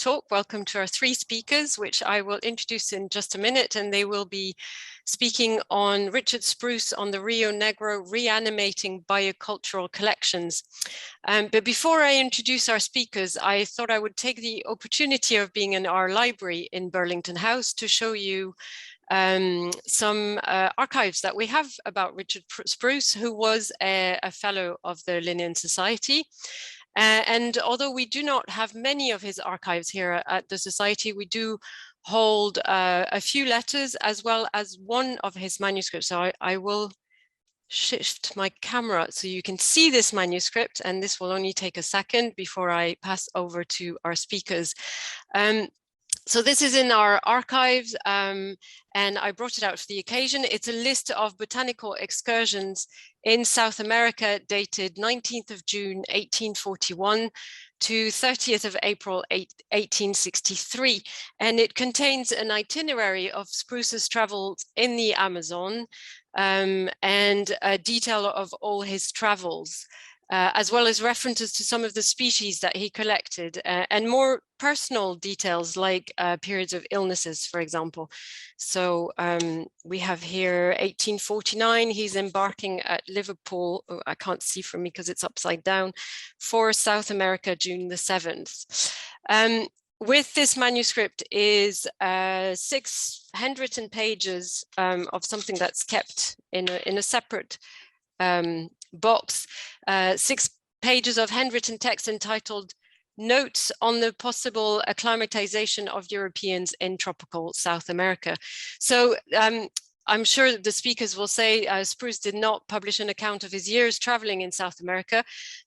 talk. Welcome to our three speakers, which I will introduce in just a minute, and they will be speaking on Richard Spruce on the Rio Negro reanimating biocultural collections. But before I introduce our speakers, I thought I would take the opportunity of being in our library in Burlington House to show you some archives that we have about Richard Spruce, who was a fellow of the Linnean Society. And although we do not have many of his archives here at the Society, we do hold a few letters as well as one of his manuscripts. So I will shift my camera so you can see this manuscript, and this will only take a second before I pass over to our speakers. So this is in our archives, and I brought it out for the occasion. It's a list of botanical excursions in South America dated 19th of June, 1841 to 30th of April, 1863. And it contains an itinerary of Spruce's travels in the Amazon and a detail of all his travels. As well as references to some of the species that he collected and more personal details like periods of illnesses, for example. So we have here 1849, he's embarking at Liverpool. Oh, I can't see from me because it's upside down, for South America, June the 7th. With this manuscript is 6 handwritten pages of something that's kept in a separate box, 6 pages of handwritten text entitled Notes on the Possible Acclimatization of Europeans in Tropical South America. So I'm sure the speakers will say Spruce did not publish an account of his years traveling in South America,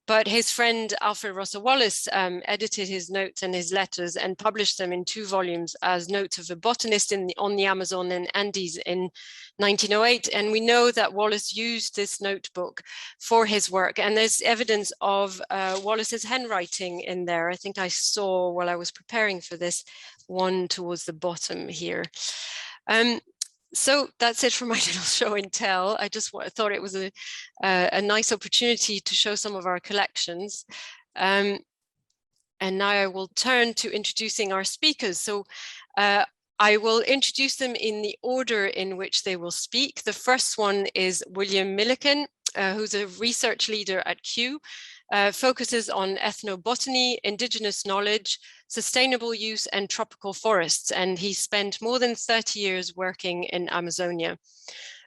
but his friend Alfred Russel Wallace edited his notes and his letters and published them in 2 volumes as Notes of a Botanist on the Amazon and Andes in 1908. And we know that Wallace used this notebook for his work, and there's evidence of Wallace's handwriting in there. I think I saw while I was preparing for this one towards the bottom here. So that's it for my little show and tell. I just thought it was a nice opportunity to show some of our collections. And now I will turn to introducing our speakers. So I will introduce them in the order in which they will speak. The first one is William Milliken, who's a research leader at Kew, focuses on ethnobotany, indigenous knowledge, sustainable use and tropical forests, and he spent more than 30 years working in Amazonia.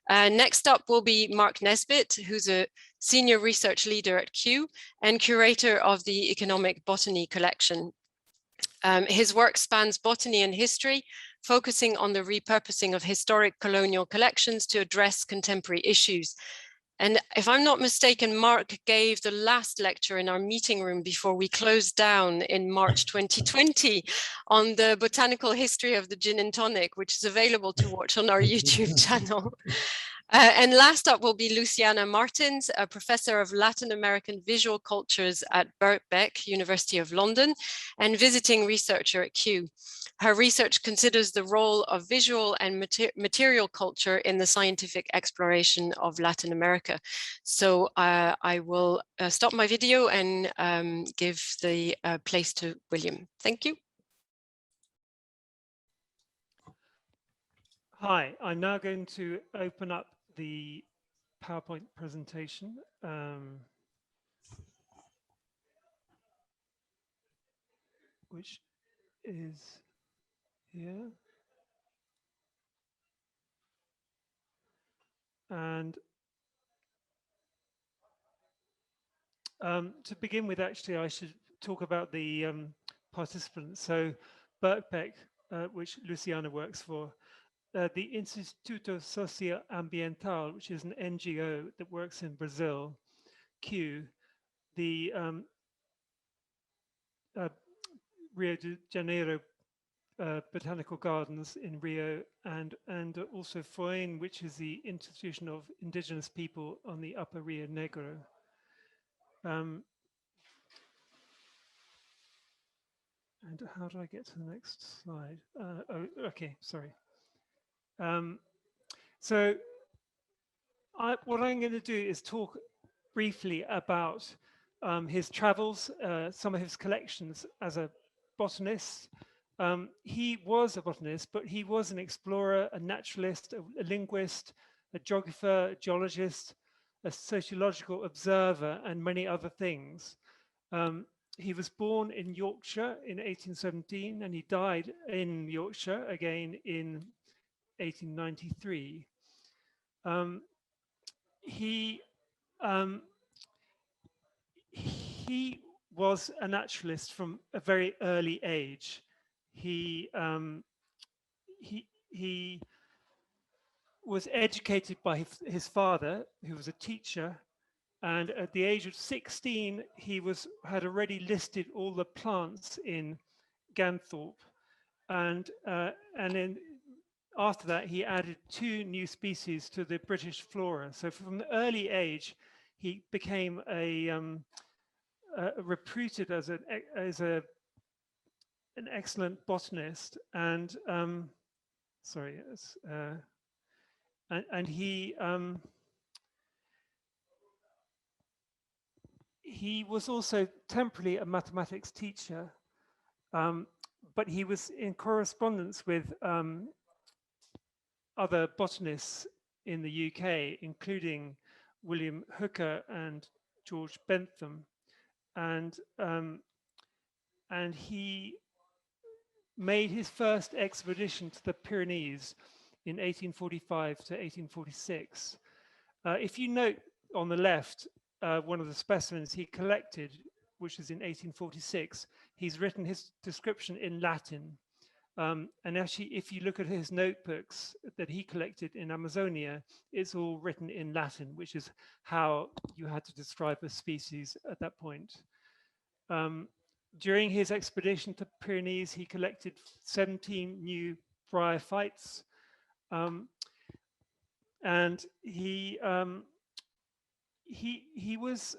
Next up will be Mark Nesbitt, who's a senior research leader at Kew and curator of the Economic Botany collection. His work spans botany and history, focusing on the repurposing of historic colonial collections to address contemporary issues. And if I'm not mistaken, Mark gave the last lecture in our meeting room before we closed down in March 2020 on the botanical history of the gin and tonic, which is available to watch on our YouTube channel. And last up will be Luciana Martins, a professor of Latin American visual cultures at Birkbeck, University of London, and visiting researcher at Kew. Her research considers the role of visual and material culture in the scientific exploration of Latin America. So I will stop my video and give the place to William. Thank you. Hi, I'm now going to open up the PowerPoint presentation. Which is here. And to begin with, actually, I should talk about the participants. So Birkbeck, which Luciana works for, the Instituto Socioambiental, which is an NGO that works in Brazil, Kew, the Rio de Janeiro Botanical Gardens in Rio, and also FOIN, which is the Institution of Indigenous People on the Upper Rio Negro. And how do I get to the next slide? Oh, okay, sorry. So what I'm going to do is talk briefly about his travels, some of his collections as a botanists. He was a botanist, but he was an explorer, a naturalist, a linguist, a geographer, a geologist, a sociological observer, and many other things. He was born in Yorkshire in 1817, and he died in Yorkshire again in 1893. He was a naturalist from a very early age. He was educated by his father, who was a teacher, and at the age of 16, he had already listed all the plants in Ganthorpe, and then after that, he added 2 new species to the British flora. So from an early age, he became reputed as an excellent botanist, and and he was also temporarily a mathematics teacher, but he was in correspondence with other botanists in the UK, including William Hooker and George Bentham, and he made his first expedition to the Pyrenees in 1845 to 1846. If you note on the left, one of the specimens he collected, which is in 1846, he's written his description in Latin. And actually, if you look at his notebooks that he collected in Amazonia, it's all written in Latin, which is how you had to describe a species at that point. During his expedition to Pyrenees, he collected 17 new bryophytes, and he was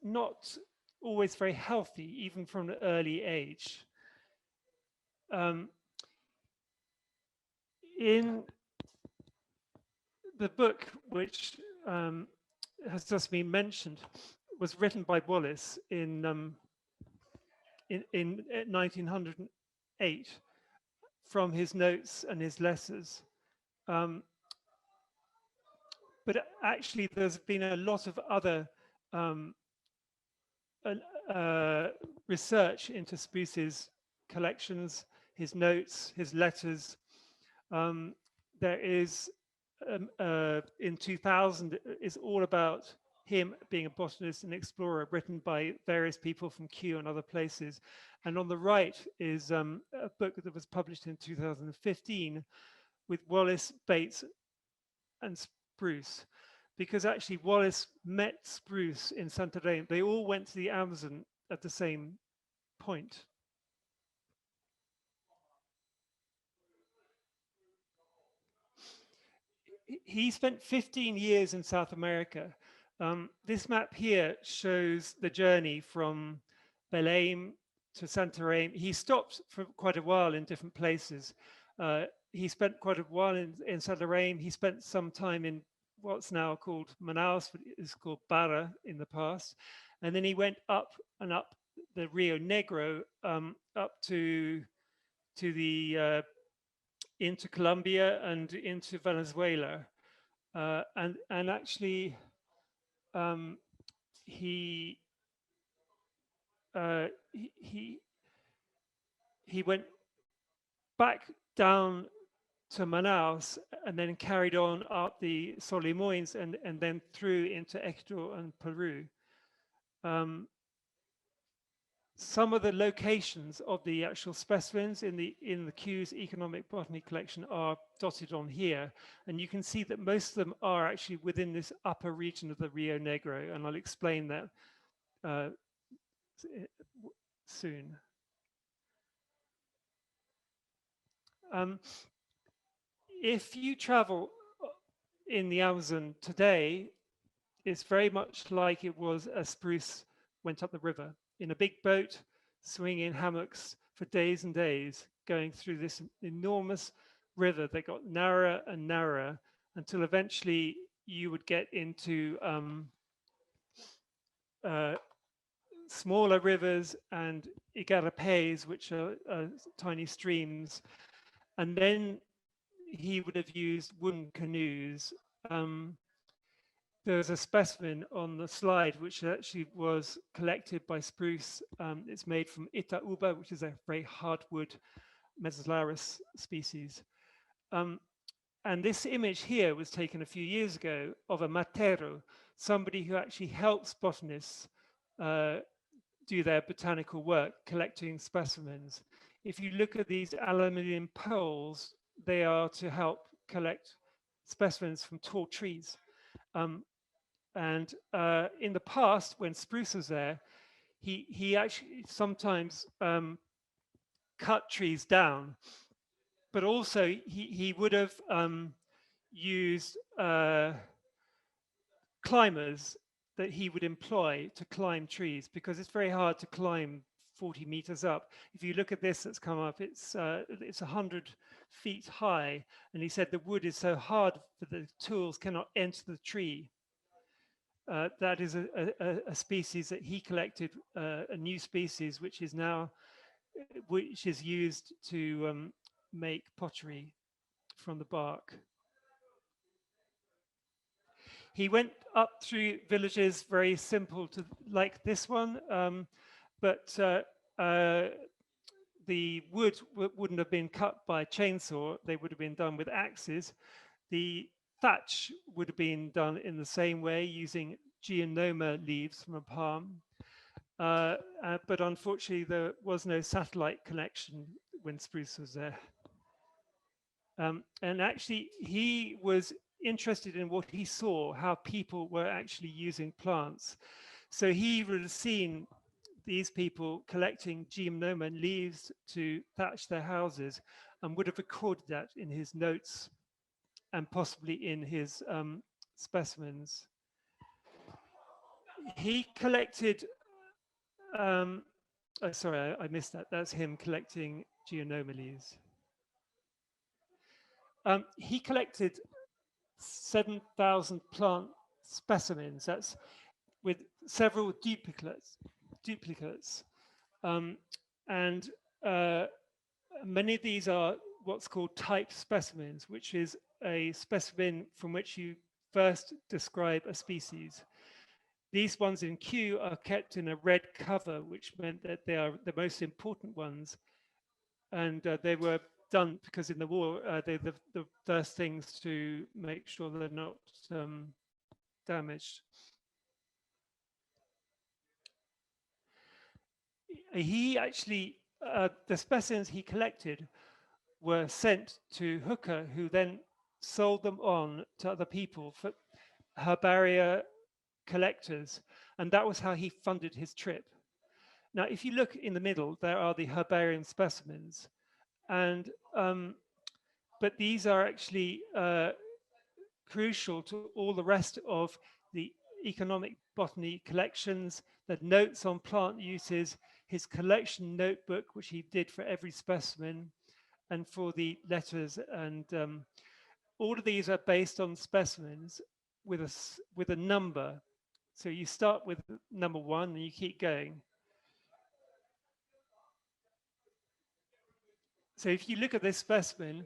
not always very healthy, even from an early age. In the book, which has just been mentioned, was written by Wallace in 1908 from his notes and his letters. But actually, there's been a lot of other research into Spruce's collections, his notes, his letters. There is, in 2000, is all about him being a botanist and explorer, written by various people from Kew and other places. And on the right is a book that was published in 2015 with Wallace, Bates, and Spruce, because actually Wallace met Spruce in Santarém. They all went to the Amazon at the same point. He spent 15 years in South America. This map here shows the journey from Belém to Santarém. He stopped for quite a while in different places. He spent quite a while in Santarém. He spent some time in what's now called Manaus, but it's called Barra in the past. And then he went up and up the Rio Negro, up to the into Colombia and into Venezuela, and actually he went back down to Manaus and then carried on up the Solimoens and then through into Ecuador and Peru. Some of the locations of the actual specimens in the Kew's Economic Botany collection are dotted on here, and you can see that most of them are actually within this upper region of the Rio Negro, and I'll explain that soon. If you travel in the Amazon today, it's very much like it was as Spruce went up the river, in a big boat, swinging hammocks for days and days, going through this enormous river that got narrower and narrower until eventually you would get into smaller rivers and igarapés, which are tiny streams. And then he would have used wooden canoes. There's a specimen on the slide which actually was collected by Spruce. It's made from Itauba, which is a very hardwood Mesolarus species. And this image here was taken a few years ago of a matero, somebody who actually helps botanists do their botanical work, collecting specimens. If you look at these aluminium poles, they are to help collect specimens from tall trees. And in the past, when Spruce was there, he actually sometimes cut trees down, but also he would have used climbers that he would employ to climb trees, because it's very hard to climb 40 meters up. If you look at this that's come up, it's 100 feet high, and he said the wood is so hard that the tools cannot enter the tree. That is a species that he collected, a new species which is now used to make pottery from the bark. He went up through villages, very simple, to like this one, but the wood wouldn't have been cut by chainsaw. They would have been done with axes. The thatch would have been done in the same way, using geonoma leaves from a palm. But unfortunately, there was no satellite connection when Spruce was there. And actually, he was interested in what he saw, how people were actually using plants. So he would have seen these people collecting geonoma leaves to thatch their houses, and would have recorded that in his notes and possibly in his specimens. He collected, sorry, I missed that. That's him collecting geonoma leaves. He collected 7,000 plant specimens. That's with several duplicates. And many of these are what's called type specimens, which is a specimen from which you first describe a species. These ones in Q are kept in a red cover, which meant that they are the most important ones. And they were done because in the war, they're the first things to make sure they're not damaged. He actually, the specimens he collected were sent to Hooker, who then sold them on to other people for herbaria collectors. And that was how he funded his trip. Now, if you look in the middle, there are the herbarium specimens. And but these are actually crucial to all the rest of the economic botany collections, the notes on plant uses, his collection notebook, which he did for every specimen, and for the letters. And all of these are based on specimens with a number. So you start with number 1 and you keep going. So if you look at this specimen,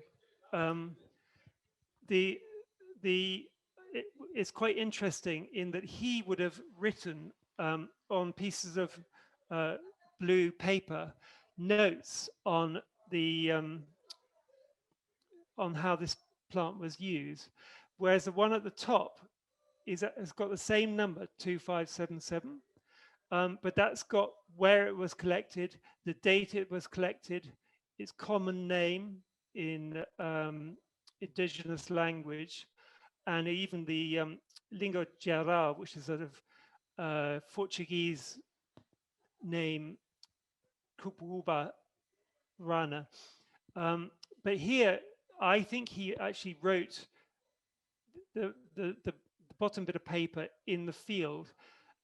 it's quite interesting in that he would have written on pieces of blue paper notes on the on how this plant was used, whereas the one at the top has got the same number, 2577, but that's got where it was collected, the date it was collected, its common name in indigenous language, and even the língua geral, which is sort of Portuguese name, Cupuaba Rana. But here, I think he actually wrote the bottom bit of paper in the field,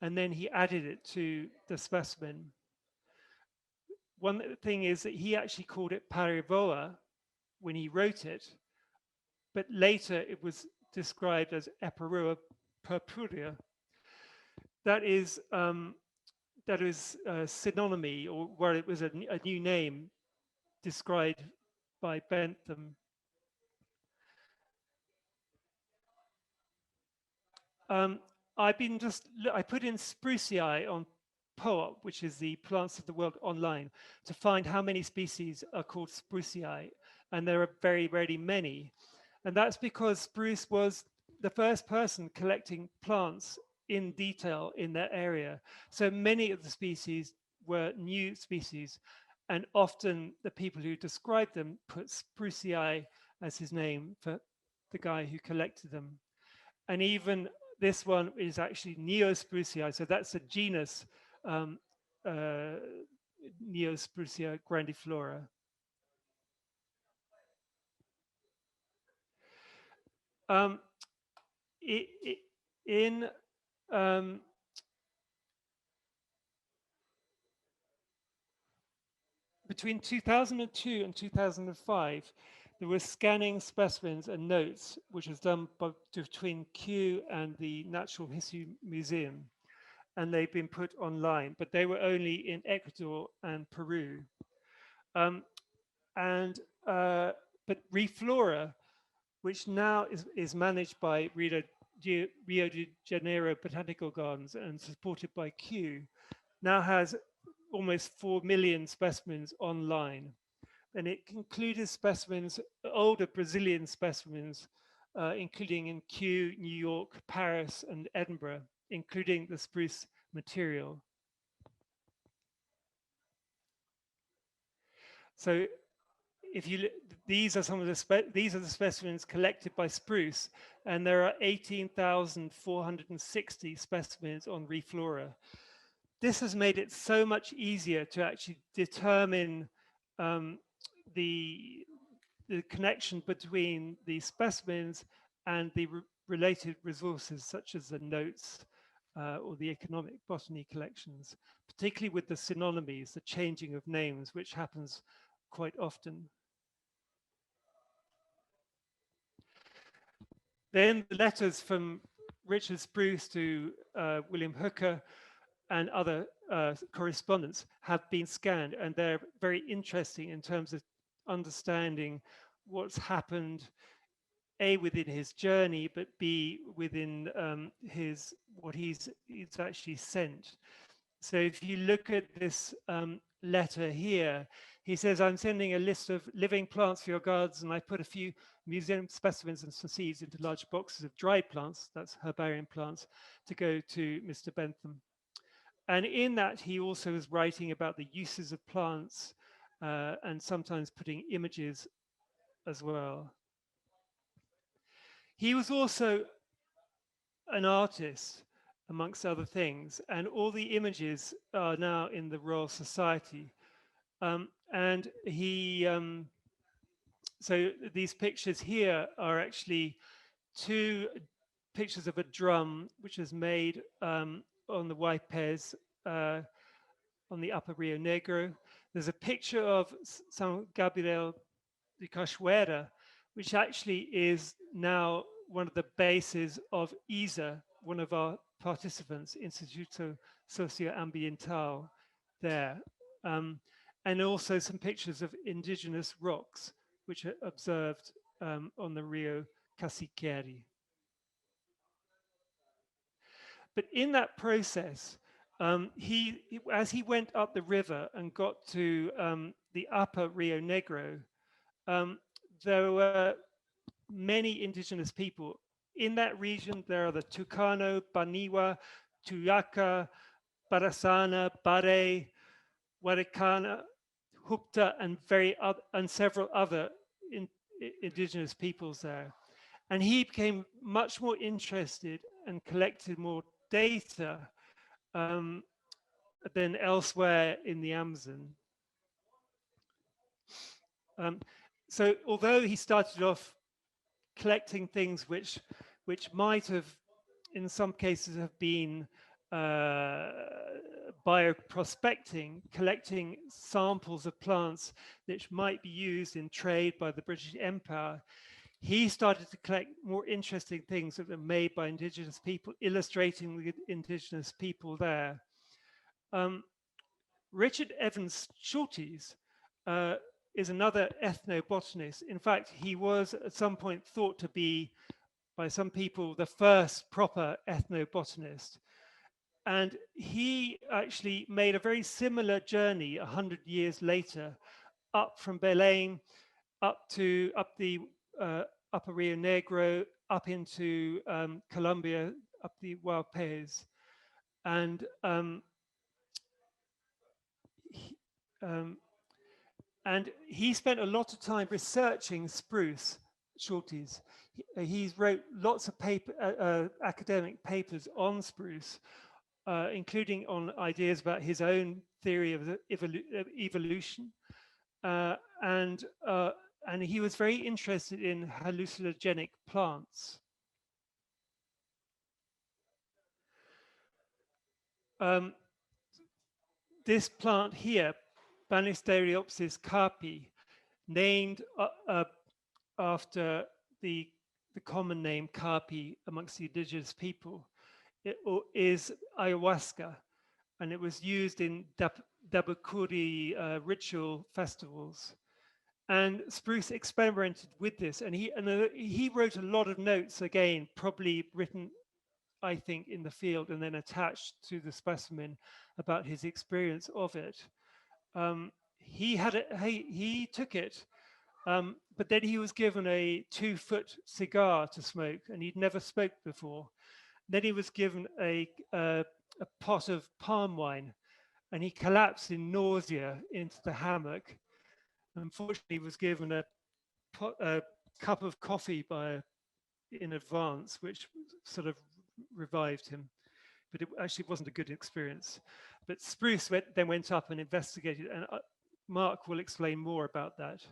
and then he added it to the specimen. One thing is that he actually called it Parivoa when he wrote it, but later it was described as Eperua purpurea. That is that is synonymy, or where it was a new name described by Bentham. I put in Sprucei on POAP, which is the Plants of the World online, to find how many species are called Sprucei, and there are very, very many. And that's because Spruce was the first person collecting plants in detail in their area. So many of the species were new species, and often the people who described them put Sprucei as his name for the guy who collected them. And even this one is actually Neosprucei, so that's a genus, Neosprucea grandiflora. In between 2002 and 2005, there were scanning specimens and notes, which was done between Kew and the Natural History Museum, and they've been put online, but they were only in Ecuador and Peru. But Reflora, which now is managed by Rio de Janeiro Botanical Gardens and supported by Kew, now has almost 4 million specimens online. And it included specimens, older Brazilian specimens, including in Kew, New York, Paris, and Edinburgh, including the spruce material. So if you, these are some of the specimens collected by Spruce, and there are 18,460 specimens on Reflora. This has made it so much easier to actually determine the connection between the specimens and the related resources, such as the notes or the economic botany collections, particularly with the synonymies, the changing of names, which happens quite often. Then the letters from Richard Spruce to William Hooker and other correspondents have been scanned, and they're very interesting in terms of understanding what's happened, A, within his journey, but B, within what he's actually sent. So if you look at this letter here, he says, I'm sending a list of living plants for your gardens, and I put a few museum specimens and some seeds into large boxes of dried plants, that's herbarium plants, to go to Mr. Bentham. And in that, he also is writing about the uses of plants and sometimes putting images as well. He was also an artist, amongst other things, and all the images are now in the Royal Society. And he, so these pictures here are actually 2 pictures of a drum, which is made on the Waipes on the upper Rio Negro. There's a picture of São Gabriel de Cachoeira, which actually is now one of the bases of ISA, one of our participants, Instituto Socioambiental there. And also some pictures of indigenous rocks, which are observed on the Rio Caciqueri. But in that process, as he went up the river and got to the upper Rio Negro, there were many indigenous people. In that region, there are the Tucano, Baniwa, Tuyaca, Barasana, Bare, Warikana, Hupta, and several other indigenous peoples there. And he became much more interested and collected more data than elsewhere in the Amazon. So although he started off collecting things which might have, in some cases, have been bioprospecting, collecting samples of plants which might be used in trade by the British Empire, he started to collect more interesting things that were made by indigenous people, illustrating the indigenous people there. Richard Evans Schultes is another ethnobotanist. In fact, he was at some point thought to be, by some people, the first proper ethnobotanist. And he actually made a very similar journey 100 years later, up from Belém, up the upper Rio Negro, up into Colombia, up the Hualpes. And he spent a lot of time researching spruce, Schultes. He's wrote lots of academic papers on spruce, including on ideas about his own theory of evolution. And he was very interested in hallucinogenic plants. This plant here, Banisteriopsis carpi, named after the common name carpi amongst the indigenous people, is ayahuasca, and it was used in Dabukuri ritual festivals. And Spruce experimented with this, and he wrote a lot of notes, again, probably written, I think, in the field and then attached to the specimen about his experience of it. He took it, but then he was given a 2-foot cigar to smoke, and he'd never smoked before. Then he was given a pot of palm wine, and he collapsed in nausea into the hammock. Unfortunately, he was given a cup of coffee in advance, which sort of revived him. But it actually wasn't a good experience. But Spruce then went up and investigated, and Mark will explain more about that.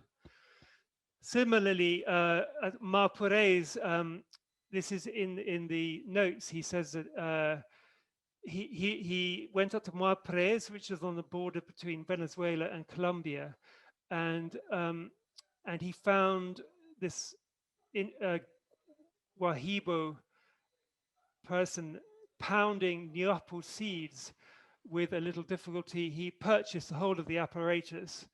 Similarly, Marpurés, this is in the notes, he says that he went up to Marpurés, which is on the border between Venezuela and Colombia, and he found this Wahibo person pounding Niapu seeds with a little difficulty. He purchased the whole of the apparatus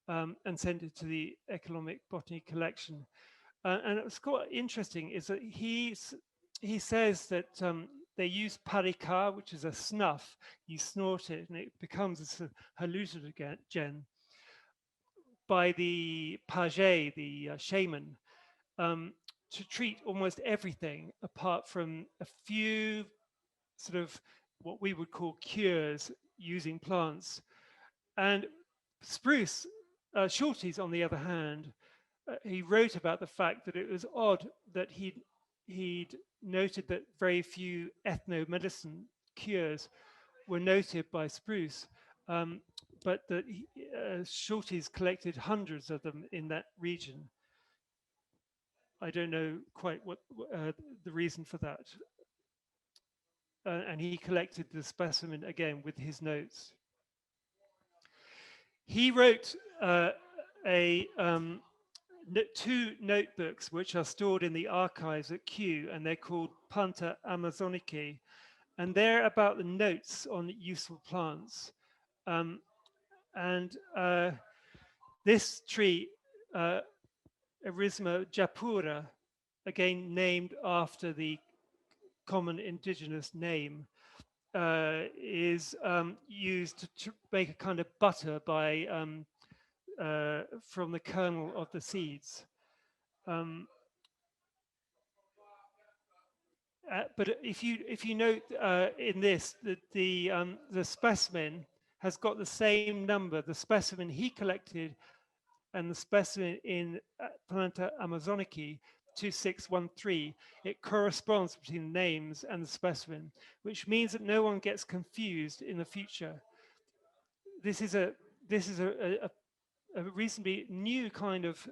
and sent it to the Economic Botany collection. And what's quite interesting is that he says that they use parika, which is a snuff. You snort it and it becomes a hallucinogen, by the page, the shaman, to treat almost everything apart from a few sort of what we would call cures using plants. And Spruce, Schultes, on the other hand, he wrote about the fact that it was odd that he'd noted that very few ethnomedicine cures were noted by Spruce, but that Schultes collected hundreds of them in that region. I don't know quite what the reason for that. And he collected the specimen again with his notes. He wrote two notebooks which are stored in the archives at Kew, and they're called Planta Amazonicae, and they're about the notes on useful plants. This tree, Erisma japura, again named after the common indigenous name, is used to make a kind of butter by from the kernel of the seeds. But if you note in this that the specimen has got the same number, the specimen he collected and the specimen in Planta Amazonicae 2613, it corresponds between the names and the specimen, which means that no one gets confused in the future. This is a reasonably new kind of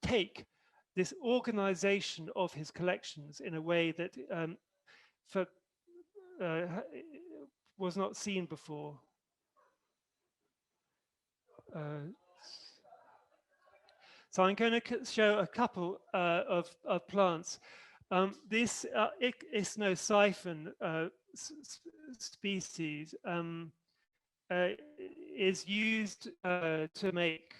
take, this organization of his collections in a way that was not seen before. So I'm going to show a couple of plants. This Isnosiphon species is used to make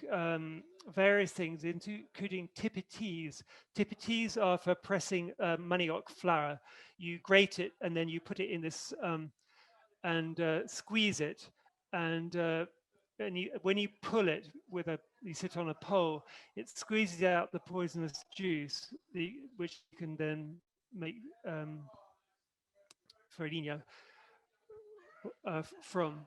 various things, including tipities. Tipities are for pressing manioc flour. You grate it and then you put it in this and squeeze it, and when you pull it with you sit on a pole, it squeezes out the poisonous juice, which you can then make farinha from.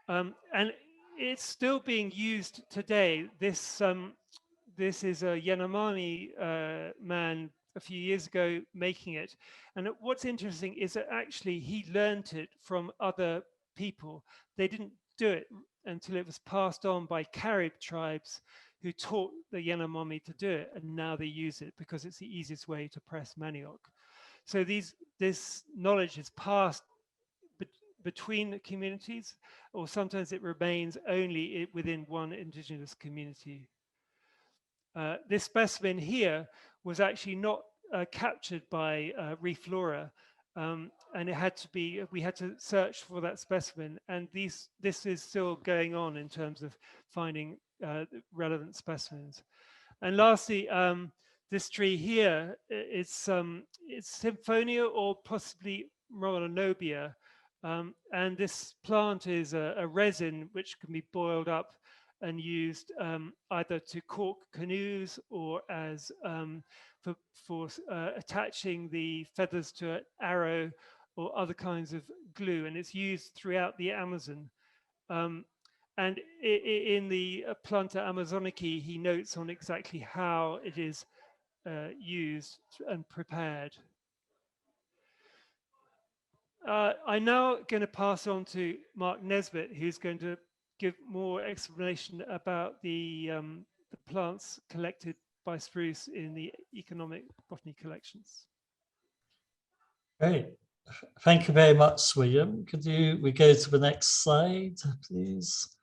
And it's still being used today. This is a Yanomami man a few years ago making it. And what's interesting is that actually he learned it from other people. They didn't do it until it was passed on by Carib tribes who taught the Yanomami to do it, and now they use it because it's the easiest way to press manioc. So this knowledge is passed between the communities, or sometimes it remains only within one indigenous community. This specimen here was actually not captured by Reflora, and it had to be, we had to search for that specimen, and this is still going on in terms of finding relevant specimens. And lastly, this tree here, it's Symphonia or possibly Moronobia. And this plant is a resin which can be boiled up and used either to cork canoes or as for attaching the feathers to an arrow or other kinds of glue. And it's used throughout the Amazon. And in the Planta Amazonicae, he notes on exactly how it is used and prepared. I'm now going to pass on to Mark Nesbitt, who's going to give more explanation about the plants collected by Spruce in the economic botany collections. Great. Thank you very much, William. Could we go to the next slide, please?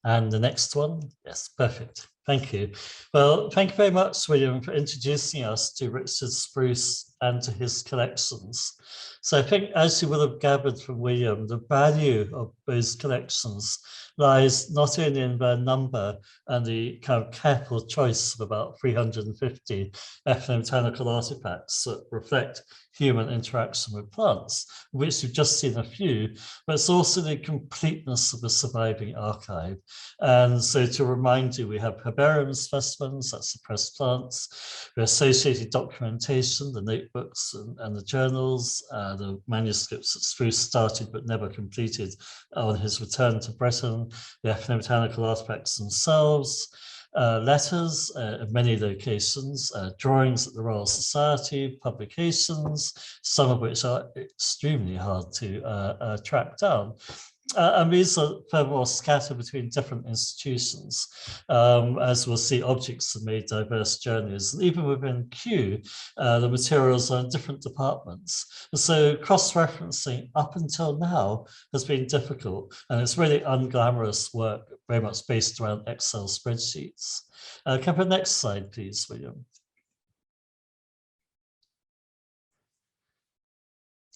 And the next one, yes, perfect. Thank you. Well, thank you very much, William, for introducing us to Richard Spruce and to his collections. So I think, as you will have gathered from William, the value of those collections lies not only in their number and the kind of careful choice of about 350 ethnobotanical artifacts that reflect human interaction with plants, of which we've just seen a few, but it's also the completeness of the surviving archive. And so to remind you, we have herbarium specimens, that's the pressed plants, the associated documentation, the notebooks and the journals, the manuscripts that Spruce started but never completed on his return to Britain, the ethnobotanical artifacts themselves, letters in many locations, drawings at the Royal Society, publications, some of which are extremely hard to track down. And these are furthermore scattered between different institutions. As we'll see, objects have made diverse journeys. And even within Kew, the materials are in different departments. And so cross-referencing up until now has been difficult. And it's really unglamorous work, very much based around Excel spreadsheets. Can I have the next slide, please, William?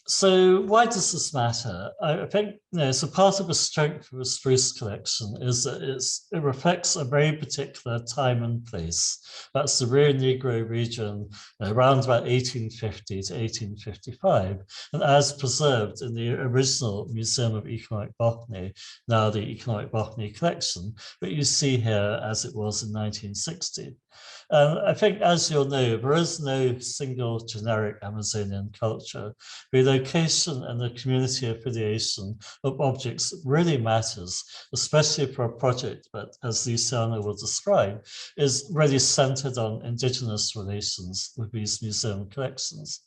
So why does this matter? I think, so part of the strength of the Spruce collection is that it reflects a very particular time and place. That's the Rio Negro region around about 1850 to 1855, and as preserved in the original Museum of Economic Botany, now the Economic Botany collection, that you see here as it was in 1960. I think, as you'll know, there is no single generic Amazonian culture. The location and the community affiliation of objects really matters, especially for a project that, as Luciana will describe, is really centered on indigenous relations with these museum collections.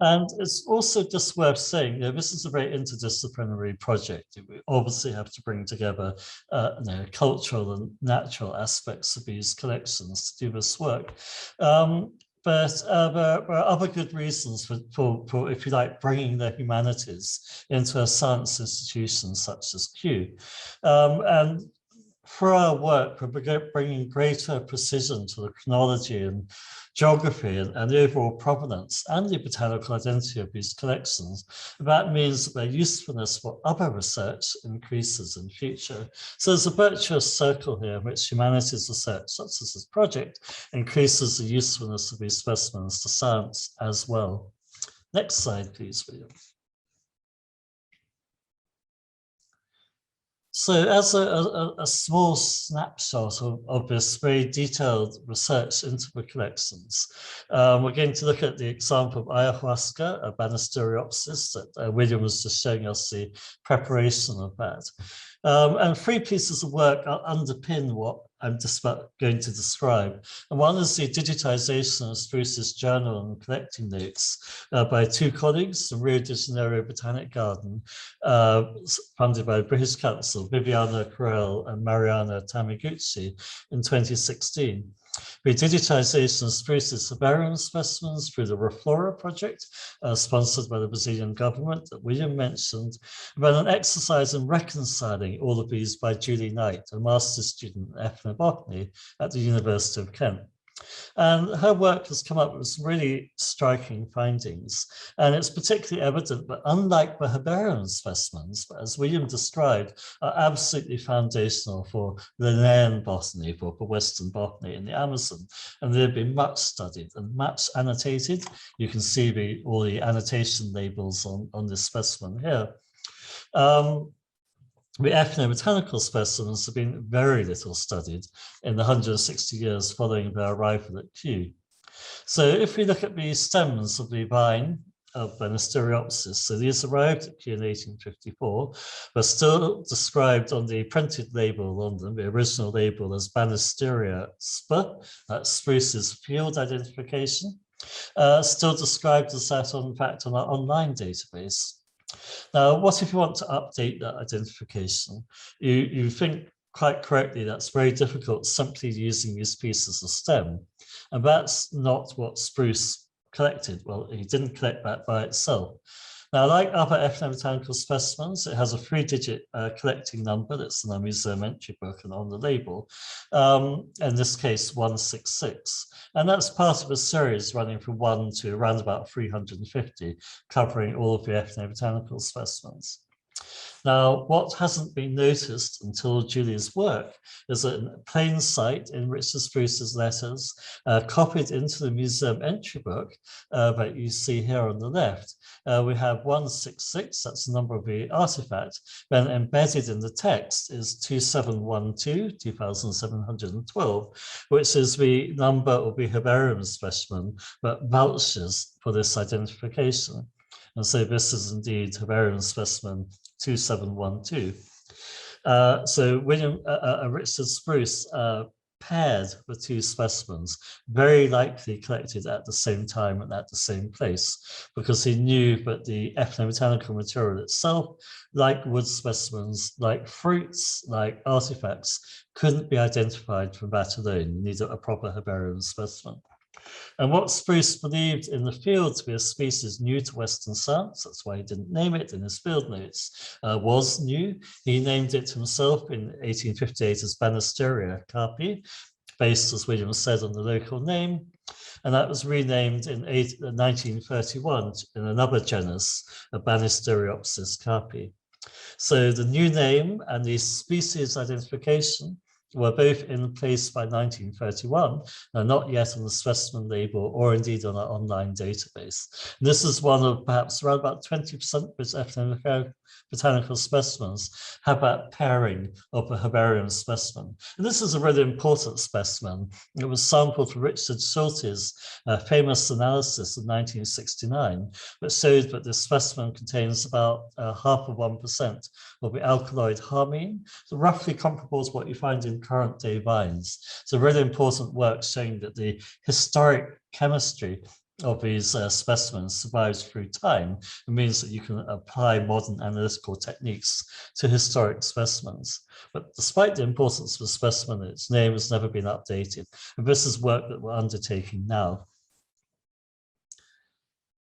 And it's also just worth saying, this is a very interdisciplinary project. We obviously have to bring together cultural and natural aspects of these collections to do this work. But there are other good reasons for, if you like, bringing the humanities into a science institution such as Kew. And for our work, we're bringing greater precision to the chronology and geography and the overall provenance and the botanical identity of these collections. That means that their usefulness for other research increases in future. So there's a virtuous circle here in which humanities research, such as this project, increases the usefulness of these specimens to science as well. Next slide, please, William. So as a small snapshot of this very detailed research into the collections, we're going to look at the example of ayahuasca, a Banisteriopsis, that William was just showing us the preparation of that. And three pieces of work underpin what I'm just going to describe. And one is the digitization of Spruce's journal and collecting notes by two colleagues, the Rio de Janeiro Botanic Garden, funded by the British Council, Viviana Correll and Mariana Tamiguchi in 2016. The digitization of Spruce's herbarium specimens through the Reflora project, sponsored by the Brazilian government that William mentioned, but an exercise in reconciling all of these by Julie Knight, a master's student in ethnobotany at the University of Kent. And her work has come up with some really striking findings. And it's particularly evident that unlike the herbarium specimens, as William described, are absolutely foundational for Linnean botany, for Western botany in the Amazon. And they've been much studied and much annotated. You can see all the annotation labels on this specimen here. The ethnobotanical specimens have been very little studied in the 160 years following their arrival at Kew. So if we look at the stems of the vine of Banisteriopsis, so these arrived at Kew in 1854, but still described on the printed label on them, the original label, as Banisteria sp, that's Spruce's field identification, still described as that, in fact, on our online database. Now, what if you want to update that identification? You think quite correctly that's very difficult simply using these pieces of stem. And that's not what Spruce collected. Well, he didn't collect that by itself. Now, like other ethnobotanical specimens, it has a 3-digit collecting number that's in the museum entry book and on the label, in this case 166. And that's part of a series running from 1 to around about 350, covering all of the ethnobotanical specimens. Now, what hasn't been noticed until Julie's work is that in plain sight in Richard Spruce's letters, copied into the museum entry book that you see here on the left, we have 166, that's the number of the artifact, then embedded in the text is 2712, 2712, which is the number of the herbarium specimen that vouches for this identification. And so this is indeed herbarium specimen 2712. So Richard Spruce paired the two specimens, very likely collected at the same time and at the same place, because he knew that the ethnobotanical material itself, like wood specimens, like fruits, like artifacts, couldn't be identified from that alone. You need a proper herbarium specimen. And what Spruce believed in the field to be a species new to Western science, that's why he didn't name it in his field notes, was new. He named it himself in 1858 as Banisteria carpi, based, as William said, on the local name. And that was renamed in 1931 in another genus, a Banisteriopsis carpi. So the new name and the species identification were both in place by 1931, and not yet on the specimen label or indeed on our online database. And this is one of perhaps around about 20% of its ethnobotanical specimens have that pairing of a herbarium specimen. And this is a really important specimen. It was sampled from Richard Schulte's famous analysis in 1969, which showed that this specimen contains about 0.5% of the alkaloid harmine, so roughly comparable to what you find in current day vines. So really important work showing that the historic chemistry of these specimens survives through time. It means that you can apply modern analytical techniques to historic specimens. But despite the importance of the specimen, its name has never been updated. And this is work that we're undertaking now.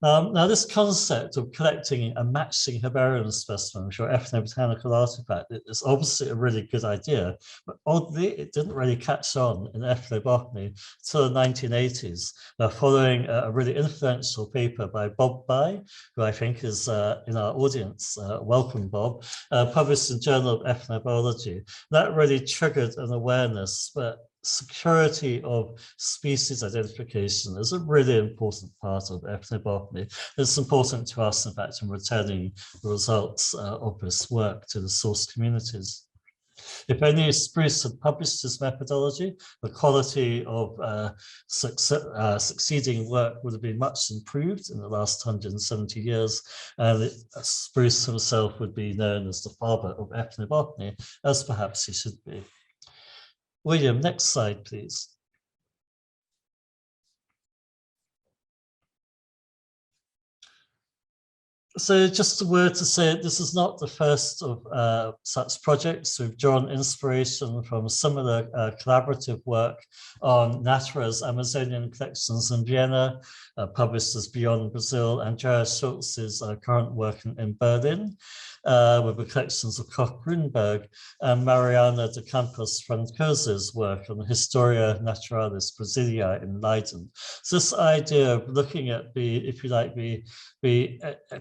Now, this concept of collecting and matching herbarium specimens for ethnobotanical artifact is obviously a really good idea, but oddly, it didn't really catch on in ethnobotany until the 1980s, following a really influential paper by Bob By, who I think is in our audience. Welcome, Bob, published in Journal of Ethnobiology. That really triggered an awareness that security of species identification is a really important part of ethnobotany. It's important to us, in fact, in returning the results of this work to the source communities. If only Spruce had published his methodology, the quality of succeeding work would have been much improved in the last 170 years, and Spruce himself would be known as the father of ethnobotany, as perhaps he should be. William, next slide, please. So just a word to say, this is not the first of such projects. We've drawn inspiration from similar collaborative work on Natura's Amazonian collections in Vienna, published as Beyond Brazil, and Andreas Schultz's current work in Berlin, with the collections of Koch-Grünberg, and Mariana de Campos Francose's work on Historia Naturalis Brasilia in Leiden. So this idea of looking at if you like, the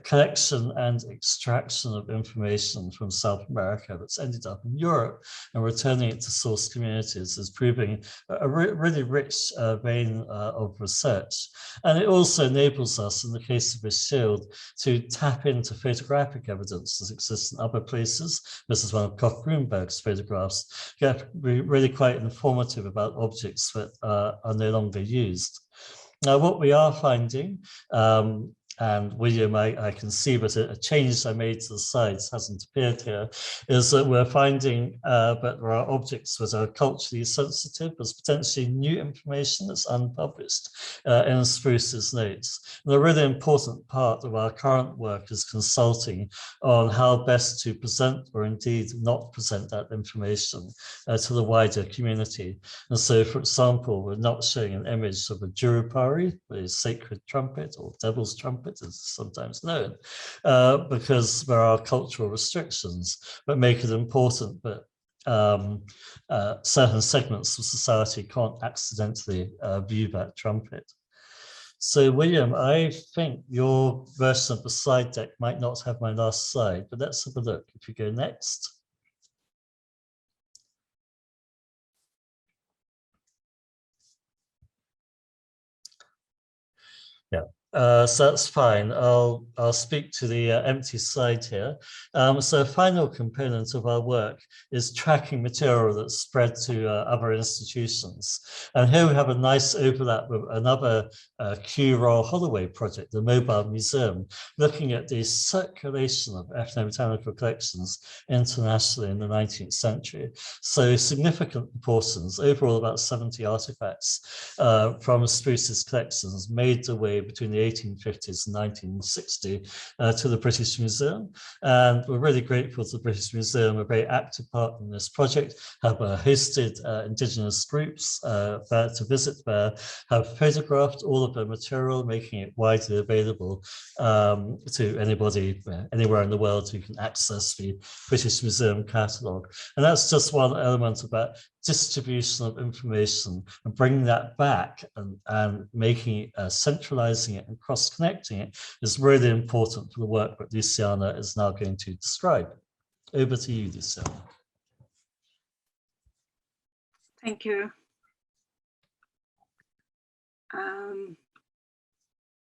collection and extraction of information from South America that's ended up in Europe and returning it to source communities is proving a really rich vein of research. And it also enables us, in the case of this shield, to tap into photographic evidence that exists in other places. This is one of Koch-Grünberg's photographs. Really quite informative about objects that are no longer used. Now, what we are finding, and William, I can see, but a change I made to the slides hasn't appeared here, is that we're finding that there are objects that are culturally sensitive. There's potentially new information that's unpublished in Spruce's notes. And a really important part of our current work is consulting on how best to present, or indeed not present, that information to the wider community. And so, for example, we're not showing an image of a jurupari, a sacred trumpet, or devil's trumpet, as sometimes known, because there are cultural restrictions that make it important that certain segments of society can't accidentally view that trumpet. So, William, I think your version of the slide deck might not have my last slide, but let's have a look. If you go next. Yeah. So that's fine. I'll speak to the empty slide here. So a final component of our work is tracking material that's spread to other institutions. And here we have a nice overlap with another Q. Royal Holloway project, the Mobile Museum, looking at the circulation of ethnobotanical collections internationally in the 19th century. So significant proportions, overall about 70 artifacts from Spruce's collections made their way between the 1850s and 1960 to the British Museum. And we're really grateful to the British Museum, a very active partner in this project, have hosted Indigenous groups there to visit there, have photographed all of their material, making it widely available to anybody anywhere in the world who can access the British Museum catalogue. And that's just one element of that distribution of information, and bringing that back and making it, centralizing it and cross-connecting it is really important for the work that Luciana is now going to describe. Over to you, Luciana. Thank you.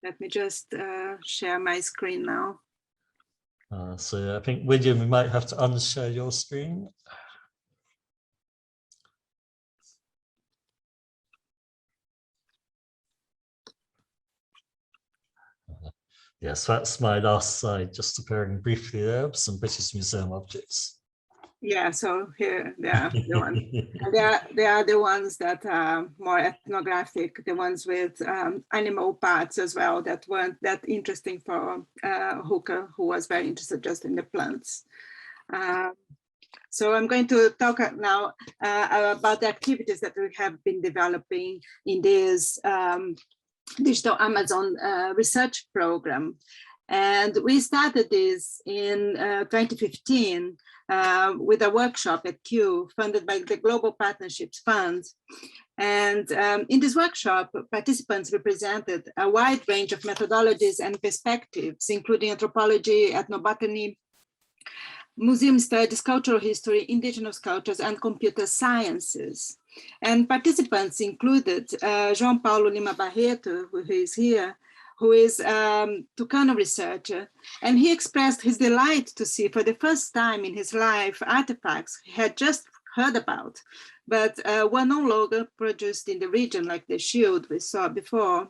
Let me just share my screen now. So I think, William, we might have to unshare your screen. Yes, that's my last slide, just appearing briefly there of some British Museum objects. Yeah, so here they are the ones. They are the ones that are more ethnographic, the ones with animal parts as well, that weren't that interesting for Hooker, who was very interested just in the plants. So I'm going to talk now about the activities that we have been developing in this Digital Amazon research program. And we started this in 2015 with a workshop at Kew funded by the Global Partnerships Fund. And in this workshop, participants represented a wide range of methodologies and perspectives, including anthropology, ethnobotany, museum studies, cultural history, indigenous cultures, and computer sciences. And participants included João Paulo Lima Barreto, who is here, who is Tucano researcher, and he expressed his delight to see for the first time in his life artifacts he had just heard about, but were no longer produced in the region like the shield we saw before.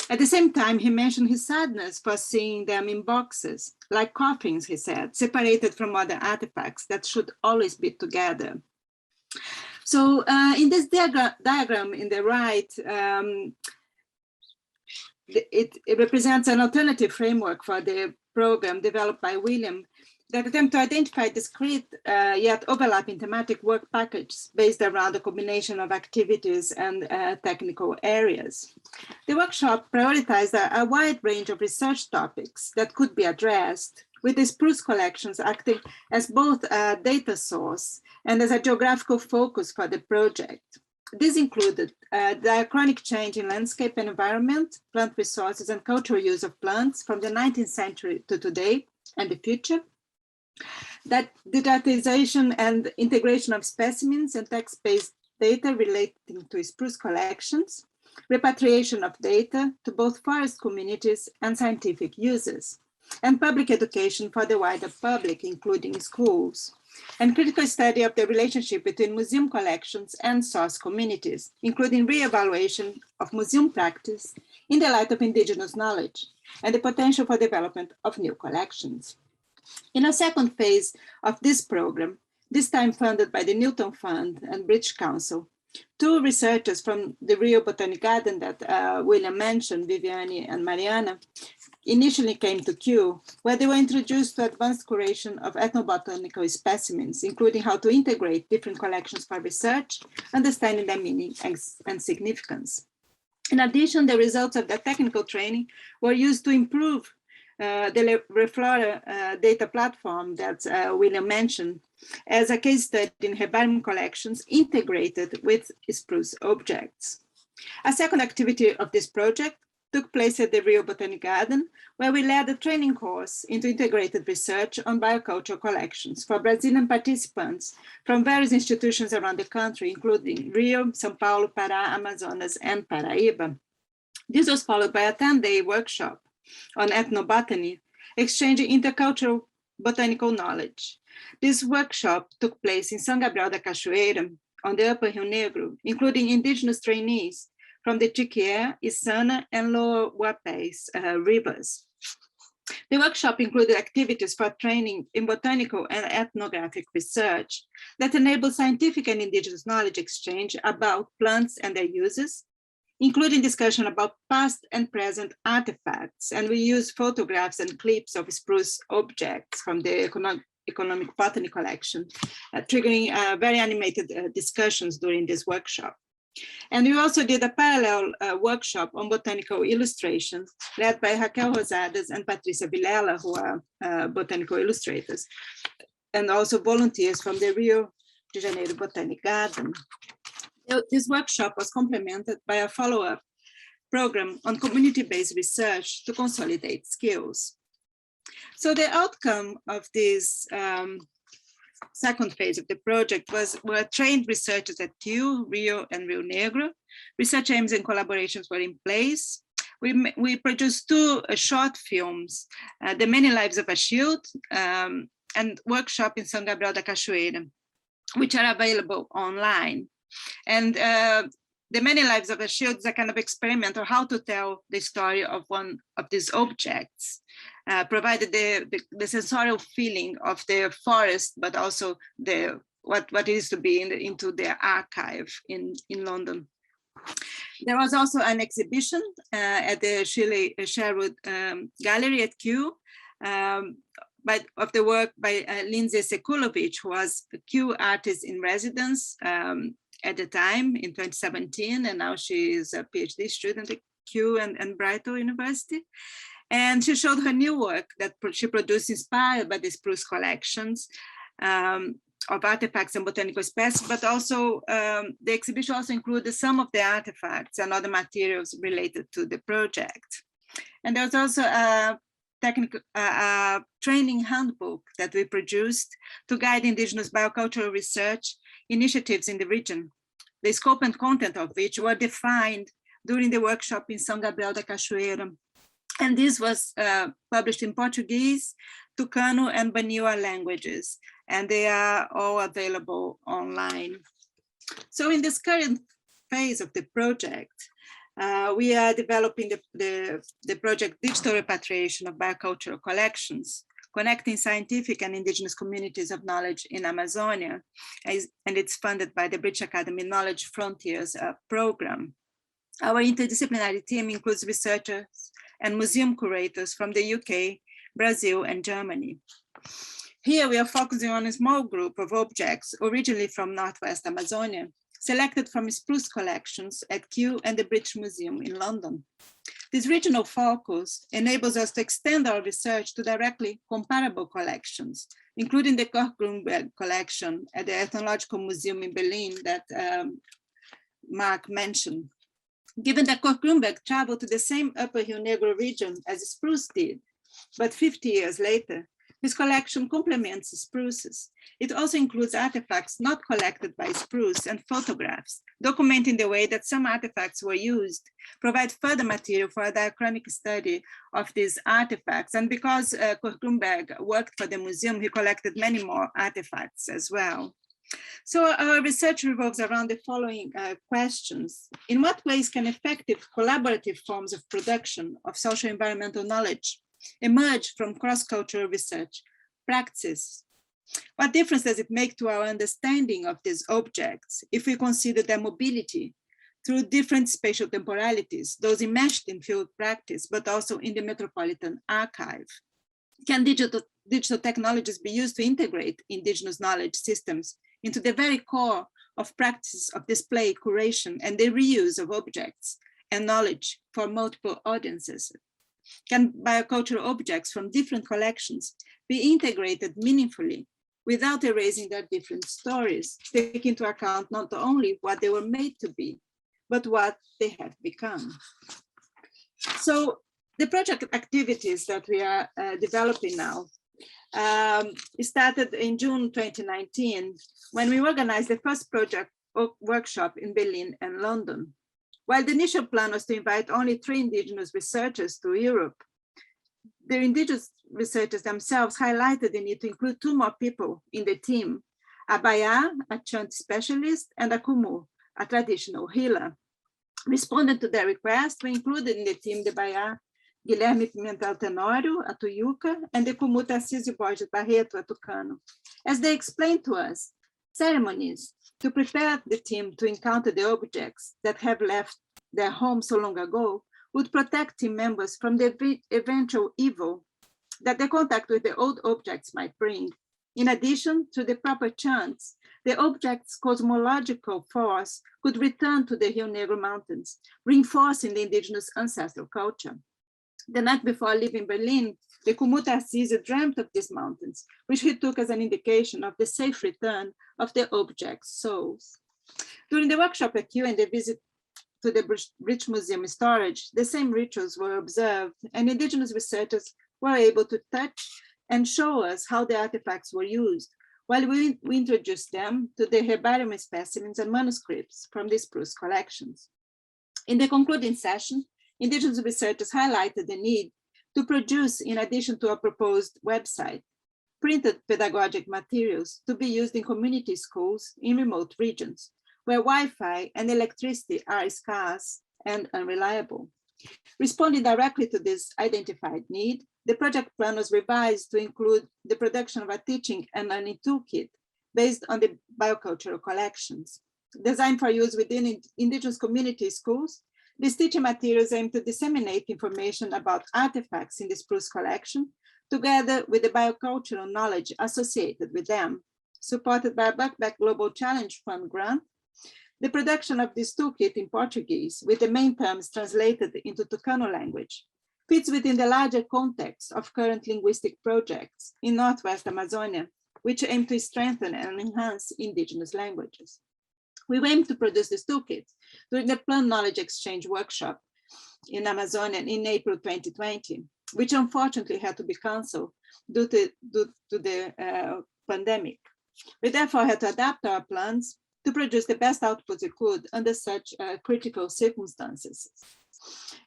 At the same time, he mentioned his sadness for seeing them in boxes, like coffins, he said, separated from other artifacts that should always be together. So in this diagram in the right, it represents an alternative framework for the program developed by William that attempt to identify discrete yet overlapping thematic work packages based around a combination of activities and technical areas. The workshop prioritized a wide range of research topics that could be addressed, with the Spruce collections acting as both a data source and as a geographical focus for the project. This included diachronic change in landscape and environment, plant resources, and cultural use of plants from the 19th century to today and the future. That digitization and integration of specimens and text-based data relating to spruce collections, repatriation of data to both forest communities and scientific users, and public education for the wider public, including schools, and critical study of the relationship between museum collections and source communities, including re-evaluation of museum practice in the light of indigenous knowledge and the potential for development of new collections. In a second phase of this program, this time funded by the Newton Fund and British Council, two researchers from the Rio Botanic Garden that William mentioned, Viviane and Mariana, initially came to Kew, where they were introduced to advanced curation of ethnobotanical specimens, including how to integrate different collections for research, understanding their meaning and significance. In addition, the results of their technical training were used to improve the Reflora data platform that William mentioned as a case study in herbarium collections integrated with spruce objects. A second activity of this project took place at the Rio Botanic Garden, where we led a training course into integrated research on biocultural collections for Brazilian participants from various institutions around the country, including Rio, São Paulo, Pará, Amazonas, and Paraíba. This was followed by a 10-day workshop on ethnobotany, exchanging intercultural botanical knowledge. This workshop took place in São Gabriel da Cachoeira on the Upper Rio Negro, including indigenous trainees from the Chiquié, Isana, and Lower Wapés rivers. The workshop included activities for training in botanical and ethnographic research that enabled scientific and indigenous knowledge exchange about plants and their uses, including discussion about past and present artifacts. And we used photographs and clips of spruce objects from the economic botany collection, triggering very animated discussions during this workshop. And we also did a parallel workshop on botanical illustration led by Raquel Rosadas and Patricia Vilela, who are botanical illustrators, and also volunteers from the Rio de Janeiro Botanic Garden. This workshop was complemented by a follow-up program on community-based research to consolidate skills. So the outcome of this second phase of the project were trained researchers at Kew, Rio, and Rio Negro. Research aims and collaborations were in place. We produced two short films, The Many Lives of a Shield and workshop in São Gabriel da Cachoeira, which are available online. And The Many Lives of a Shield is a kind of experiment on how to tell the story of one of these objects, provided the sensorial feeling of the forest, but also what it is to be into their archive in London. There was also an exhibition at the Sherwood Gallery at Kew of the work by Lindsay Sekulovic, who was a Kew artist in residence at the time in 2017, and now she is a PhD student Kew and Brighton University. And she showed her new work that she produced inspired by the Spruce collections of artifacts and botanical species, but also the exhibition also included some of the artifacts and other materials related to the project. And there was also a technical training handbook that we produced to guide indigenous biocultural research initiatives in the region, the scope and content of which were defined during the workshop in São Gabriel da Cachoeira. And this was published in Portuguese, Tucano, and Baniwa languages, and they are all available online. So in this current phase of the project, we are developing the project Digital Repatriation of Biocultural Collections, connecting scientific and indigenous communities of knowledge in Amazonia, and it's funded by the British Academy Knowledge Frontiers program. Our interdisciplinary team includes researchers and museum curators from the UK, Brazil, and Germany. Here we are focusing on a small group of objects originally from Northwest Amazonia, selected from Spruce collections at Kew and the British Museum in London. This regional focus enables us to extend our research to directly comparable collections, including the Koch-Grunberg collection at the Ethnological Museum in Berlin that Mark mentioned. Given that Koch-Grunberg traveled to the same Upper Rio Negro region as Spruce did, but 50 years later, his collection complements Spruce's. It also includes artifacts not collected by Spruce and photographs, documenting the way that some artifacts were used, provide further material for a diachronic study of these artifacts. And because Koch-Grunberg worked for the museum, he collected many more artifacts as well. So our research revolves around the following questions. In what ways can effective collaborative forms of production of social environmental knowledge emerge from cross-cultural research practice? What difference does it make to our understanding of these objects if we consider their mobility through different spatial temporalities, those enmeshed in field practice, but also in the Metropolitan Archive? Can digital technologies be used to integrate indigenous knowledge systems into the very core of practice of display, curation, and the reuse of objects and knowledge for multiple audiences? Can biocultural objects from different collections be integrated meaningfully without erasing their different stories, taking into account not only what they were made to be, but what they have become? So the project activities that we are developing now started in June 2019, when we organized the first project workshop in Berlin and London. While the initial plan was to invite only 3 indigenous researchers to Europe, the indigenous researchers themselves highlighted the need to include 2 more people in the team, a Baya, a chant specialist, and a Kumu, a traditional healer. Responding to their request, we included in the team the Baya, Guilherme Pimentel Tenório, a Tuyuca, and the Kumu Tarcísio Borges Barreto, a Tucano. As they explained to us, ceremonies to prepare the team to encounter the objects that have left their home so long ago would protect team members from the eventual evil that the contact with the old objects might bring. In addition to the proper chants, the object's cosmological force could return to the Rio Negro mountains, reinforcing the indigenous ancestral culture. The night before leaving Berlin, the Kumu Tarcísio dreamt of these mountains, which he took as an indication of the safe return of the object's souls. During the workshop at Kew and the visit to the British Museum storage, the same rituals were observed, and indigenous researchers were able to touch and show us how the artifacts were used, while we introduced them to the herbarium specimens and manuscripts from the Spruce collections. In the concluding session, indigenous researchers highlighted the need to produce, in addition to a proposed website, printed pedagogic materials to be used in community schools in remote regions, where Wi-Fi and electricity are scarce and unreliable. Responding directly to this identified need, the project plan was revised to include the production of a teaching and learning toolkit based on the biocultural collections. Designed for use within indigenous community schools, these teaching materials aim to disseminate information about artifacts in the Spruce collection, together with the biocultural knowledge associated with them. Supported by a Buckback Global Challenge Fund grant, The production of this toolkit in Portuguese, with the main terms translated into Tucano language, fits within the larger context of current linguistic projects in Northwest Amazonia, which aim to strengthen and enhance indigenous languages. We aim to produce this toolkit during the Planned Knowledge Exchange workshop in Amazonia in April 2020, which unfortunately had to be canceled due to the pandemic. We therefore had to adapt our plans to produce the best output we could under such critical circumstances.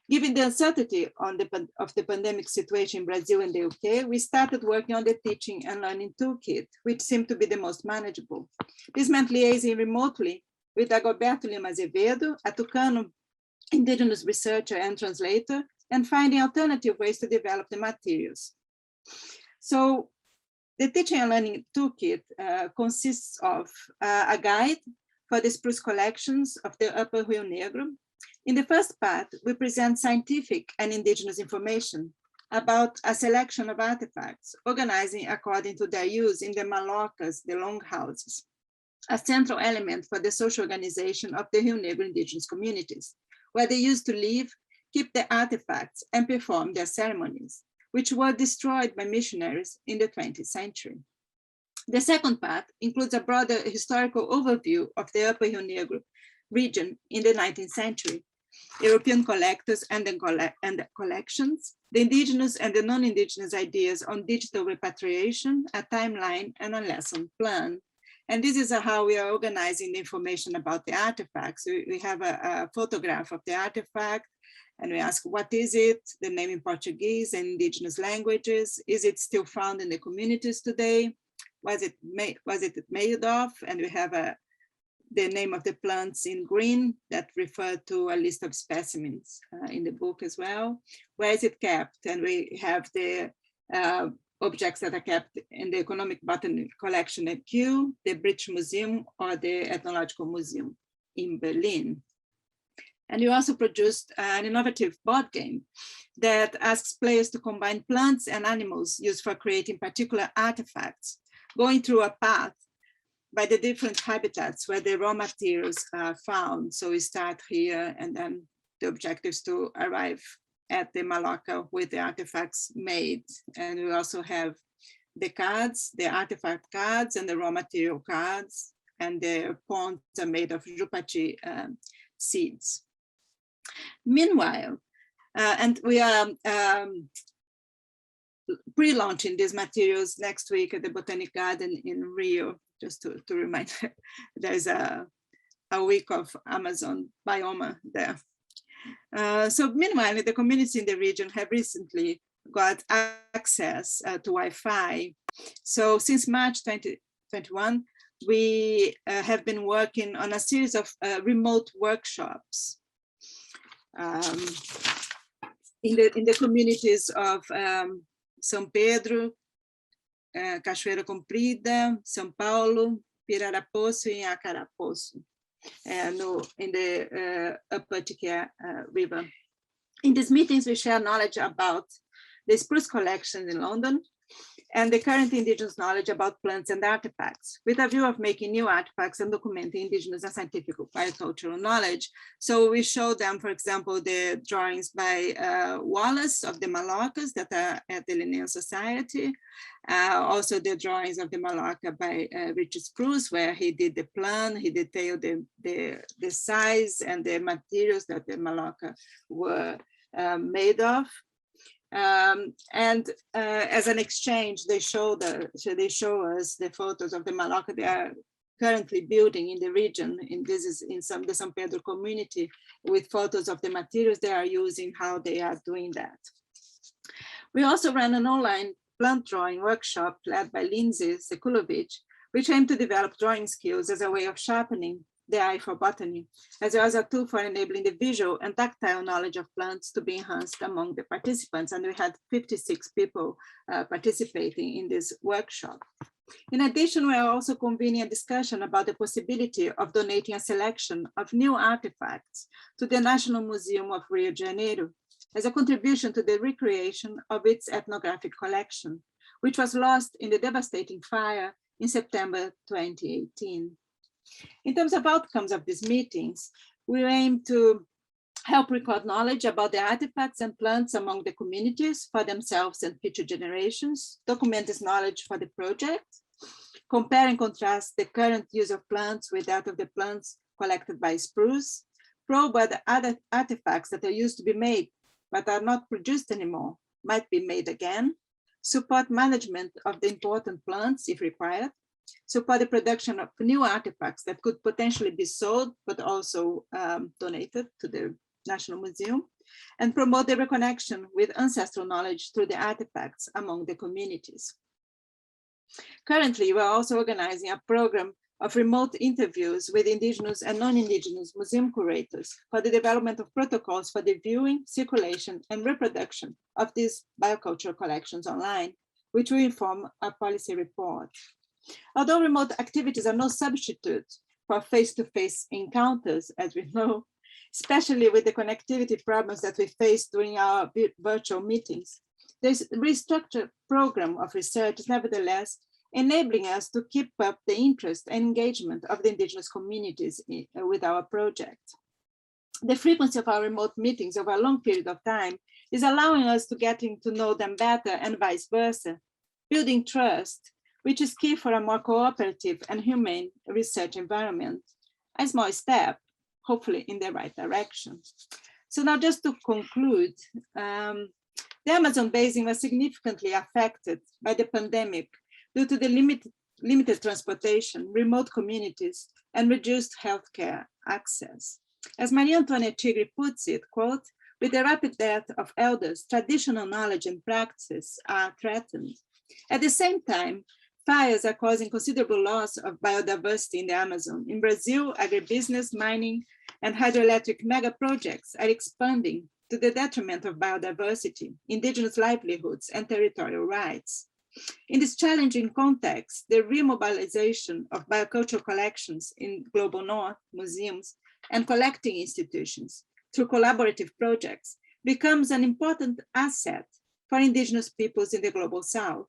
Given the uncertainty of the pandemic situation in Brazil and the UK, we started working on the teaching and learning toolkit, which seemed to be the most manageable. This meant liaising remotely with Dagoberto Lima Azevedo, a Tucano indigenous researcher and translator, and finding alternative ways to develop the materials. So the teaching and learning toolkit consists of a guide for the spruce collections of the Upper Rio Negro. In the first part, we present scientific and indigenous information about a selection of artifacts, organizing according to their use in the malocas, the longhouses, a central element for the social organization of the Rio Negro indigenous communities, where they used to live, keep the artifacts, and perform their ceremonies, which were destroyed by missionaries in the 20th century. The second part includes a broader historical overview of the Upper Rio Negro region in the 19th century, European collectors and the collections, the indigenous and the non-indigenous ideas on digital repatriation, a timeline, and a lesson plan. And this is how we are organizing the information about the artifacts. We have a photograph of the artifact, and we ask, what is it? The name in Portuguese and indigenous languages. Is it still found in the communities today? Was it made of? And we have the name of the plants in green that refer to a list of specimens in the book as well. Where is it kept? And we have the objects that are kept in the Economic Botany collection at Kew, the British Museum, or the Ethnological Museum in Berlin. And we also produced an innovative board game that asks players to combine plants and animals used for creating particular artifacts, going through a path by the different habitats where the raw materials are found. So we start here, and then the objective is to arrive at the Maloca with the artifacts made. And we also have the cards, the artifact cards, and the raw material cards, and the ponds are made of jupati seeds. Meanwhile, and we are pre-launching these materials next week at the Botanic Garden in Rio, just to remind, there's a week of Amazon bioma there. So meanwhile, the communities in the region have recently got access to Wi-Fi. So since March 2021, we have been working on a series of remote workshops in the communities of São Pedro, Cachoeira Comprida, São Paulo, Pirarapoço, and Acarapoço, in the Upper Tiqué River. In these meetings, we share knowledge about the spruce collection in London and the current indigenous knowledge about plants and artifacts, with a view of making new artifacts and documenting indigenous and scientific biocultural knowledge. So we show them, for example, the drawings by Wallace of the Malocas that are at the Linnean Society, also the drawings of the Maloca by Richard Spruce, where he did the plan, he detailed the size and the materials that the Maloca were made of. As an exchange, they show us the photos of the Maloca they are currently building in the region. And this is in the São Pedro community, with photos of the materials they are using, how they are doing that. We also ran an online plant drawing workshop led by Lindsay Sekulovic, which aimed to develop drawing skills as a way of sharpening the eye for botany, as well as a tool for enabling the visual and tactile knowledge of plants to be enhanced among the participants. And we had 56 people participating in this workshop. In addition, we are also convening a discussion about the possibility of donating a selection of new artifacts to the National Museum of Rio de Janeiro as a contribution to the recreation of its ethnographic collection, which was lost in the devastating fire in September 2018. In terms of outcomes of these meetings, we aim to help record knowledge about the artifacts and plants among the communities for themselves and future generations, document this knowledge for the project, compare and contrast the current use of plants with that of the plants collected by Spruce, probe whether other artifacts that are used to be made but are not produced anymore might be made again, support management of the important plants if required, support the production of new artifacts that could potentially be sold but also donated to the National Museum, and promote the reconnection with ancestral knowledge through the artifacts among the communities. Currently, we're also organizing a program of remote interviews with indigenous and non-indigenous museum curators for the development of protocols for the viewing, circulation, and reproduction of these biocultural collections online, which will inform our policy report. Although remote activities are no substitute for face-to-face encounters, as we know, especially with the connectivity problems that we face during our virtual meetings, this restructured program of research is nevertheless enabling us to keep up the interest and engagement of the indigenous communities with our project. The frequency of our remote meetings over a long period of time is allowing us to getting to know them better and vice versa, building trust, which is key for a more cooperative and humane research environment. A small step, hopefully in the right direction. So now just to conclude, the Amazon basin was significantly affected by the pandemic due to the limited transportation, remote communities, and reduced healthcare access. As Maria Antonia Tigre puts it, quote, with the rapid death of elders, traditional knowledge and practice are threatened. At the same time, fires are causing considerable loss of biodiversity in the Amazon. In Brazil, agribusiness, mining, and hydroelectric mega projects are expanding to the detriment of biodiversity, indigenous livelihoods, and territorial rights. In this challenging context, the remobilization of biocultural collections in Global North, museums, and collecting institutions through collaborative projects becomes an important asset for indigenous peoples in the Global South.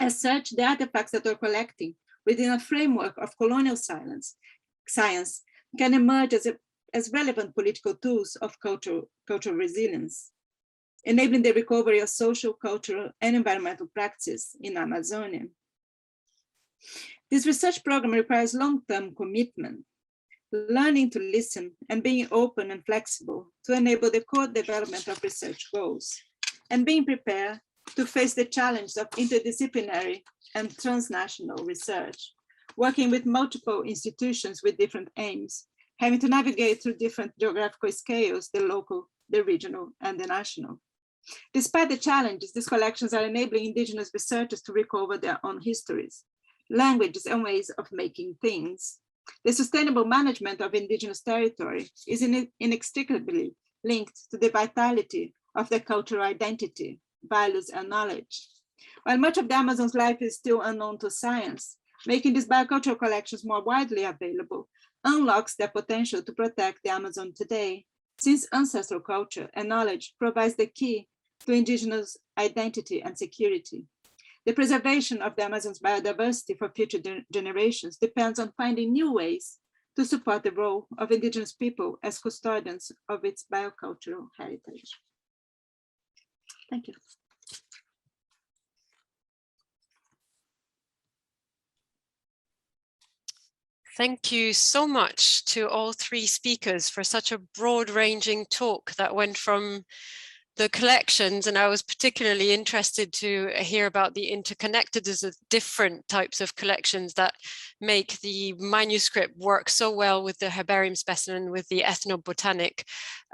As such, the artifacts that we're collecting within a framework of colonial science can emerge as relevant political tools of cultural resilience, enabling the recovery of social, cultural, and environmental practices in Amazonia. This research program requires long-term commitment, learning to listen and being open and flexible to enable the co-development of research goals, and being prepared to face the challenge of interdisciplinary and transnational research, working with multiple institutions with different aims, having to navigate through different geographical scales, the local, the regional, and the national. Despite the challenges, these collections are enabling indigenous researchers to recover their own histories, languages, and ways of making things. The sustainable management of indigenous territory is inextricably linked to the vitality of their cultural identity, values, and knowledge. While much of the Amazon's life is still unknown to science, making these biocultural collections more widely available unlocks their potential to protect the Amazon today, since ancestral culture and knowledge provides the key to indigenous identity and security. The preservation of the Amazon's biodiversity for future generations depends on finding new ways to support the role of indigenous people as custodians of its biocultural heritage. Thank you. Thank you so much to all three speakers for such a broad-ranging talk that went from the collections, and I was particularly interested to hear about the interconnectedness of different types of collections that make the manuscript work so well with the herbarium specimen, with the ethnobotanic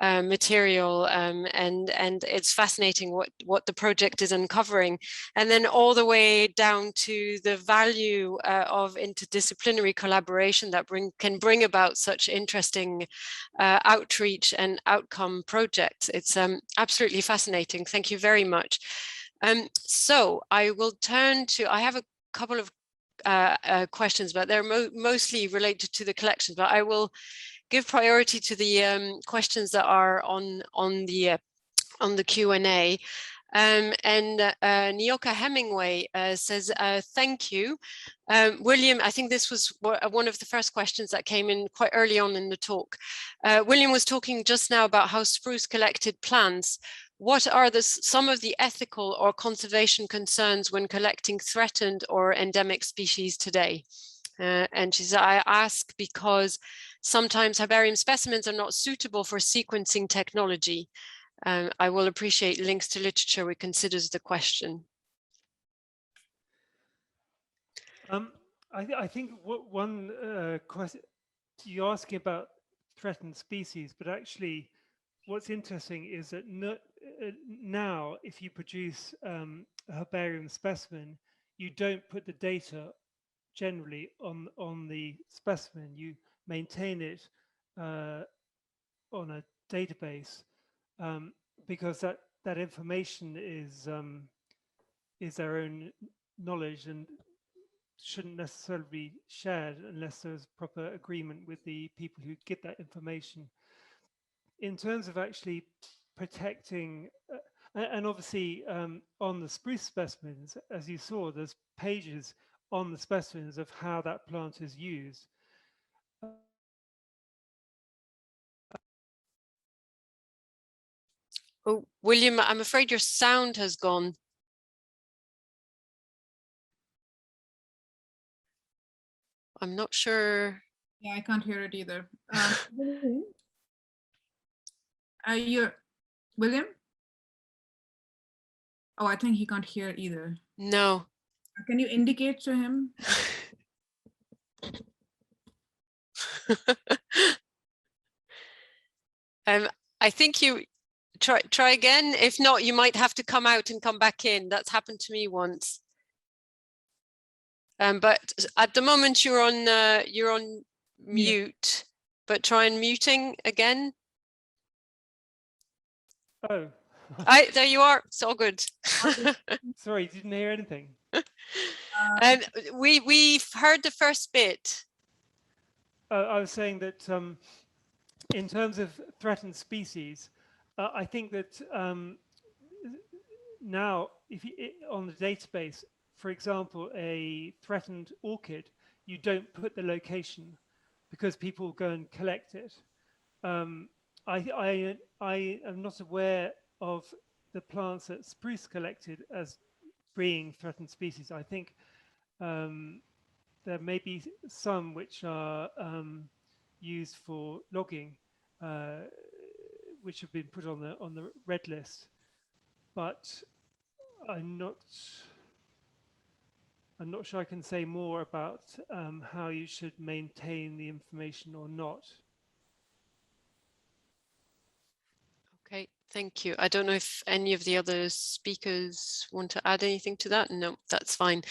material, and it's fascinating what the project is uncovering, and then all the way down to the value of interdisciplinary collaboration that can bring about such interesting outreach and outcome projects. It's absolutely fascinating. Thank you very much. So I will turn to, I have a couple of questions, but they're mostly related to the collections, but I will give priority to the questions that are on the Q&A. And Nyoka Hemingway says, thank you. William, I think this was one of the first questions that came in quite early on in the talk. William was talking just now about how Spruce collected plants. What are some of the ethical or conservation concerns when collecting threatened or endemic species today? And she said, I ask because sometimes herbarium specimens are not suitable for sequencing technology. I will appreciate links to literature which considers the question. I think one question, you're asking about threatened species, but actually what's interesting is that now if you produce a herbarium specimen, you don't put the data generally on the specimen. You maintain it on a database because that information is their own knowledge and shouldn't necessarily be shared unless there's proper agreement with the people who get that information. In terms of actually protecting, and obviously on the spruce specimens, as you saw, there's pages on the specimens of how that plant is used. Oh, William, I'm afraid your sound has gone. I'm not sure. Yeah, I can't hear it either. You're William? Oh, I think he can't hear either. No. Can you indicate to him? I think you try again. If not, you might have to come out and come back in. That's happened to me once. But at the moment you're on mute, but try and muting again. Oh. There you are. It's all good. Sorry, didn't hear anything. We've heard the first bit. I was saying that in terms of threatened species, I think that now, if you, on the database, for example, a threatened orchid, you don't put the location because people go and collect it. I am not aware of the plants that Spruce collected as being threatened species. I think there may be some which are used for logging, which have been put on the red list, but I'm not sure I can say more about how you should maintain the information or not. Okay, thank you. I don't know if any of the other speakers want to add anything to that. No, that's fine.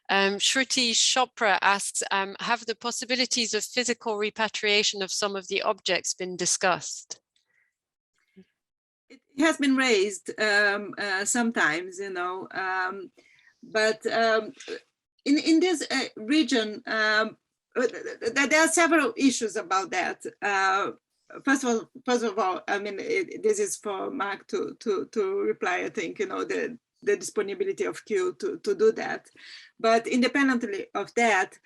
Shruti Chopra asks, have the possibilities of physical repatriation of some of the objects been discussed? It has been raised sometimes, you know, but in this region, there are several issues about that. First of all, I mean, this is for Mark to reply. I think, you know, the disponibility of Q to do that. But independently of that,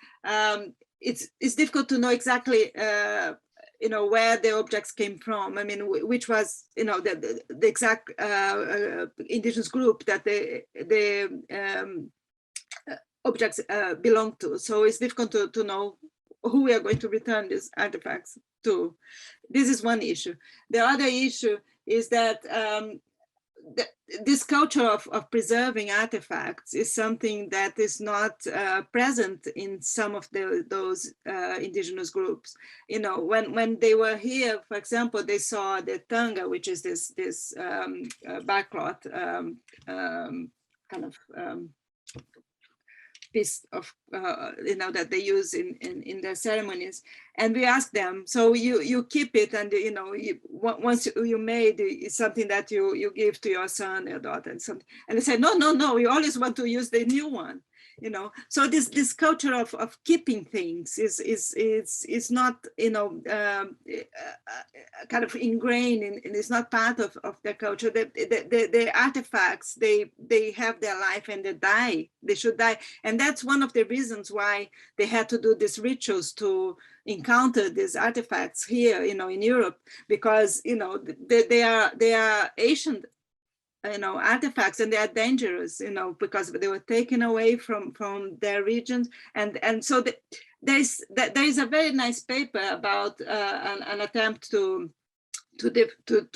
it's difficult to know exactly, you know, where the objects came from. I mean, which was, you know, the exact indigenous group that the objects belong to. So it's difficult to know who we are going to return these artifacts to. This is one issue. The other issue is that this culture of preserving artifacts is something that is not present in some of those indigenous groups. You know, when they were here, for example, they saw the tanga, which is this backcloth kind of piece of you know, that they use in their ceremonies, and we asked them, so you keep it, and you know, once you made it's something that you give to your son or daughter and something, and they said no, we always want to use the new one. you know. So this culture of keeping things is not, you know, kind of ingrained in, and it's not part of their culture. The artifacts, they have their life and they die. They should die, and that's one of the reasons why they had to do these rituals to encounter these artifacts here, you know, in Europe, because, you know, they are ancient, you know, artifacts, and they are dangerous, you know, because they were taken away from their regions, and so there is a very nice paper about an attempt to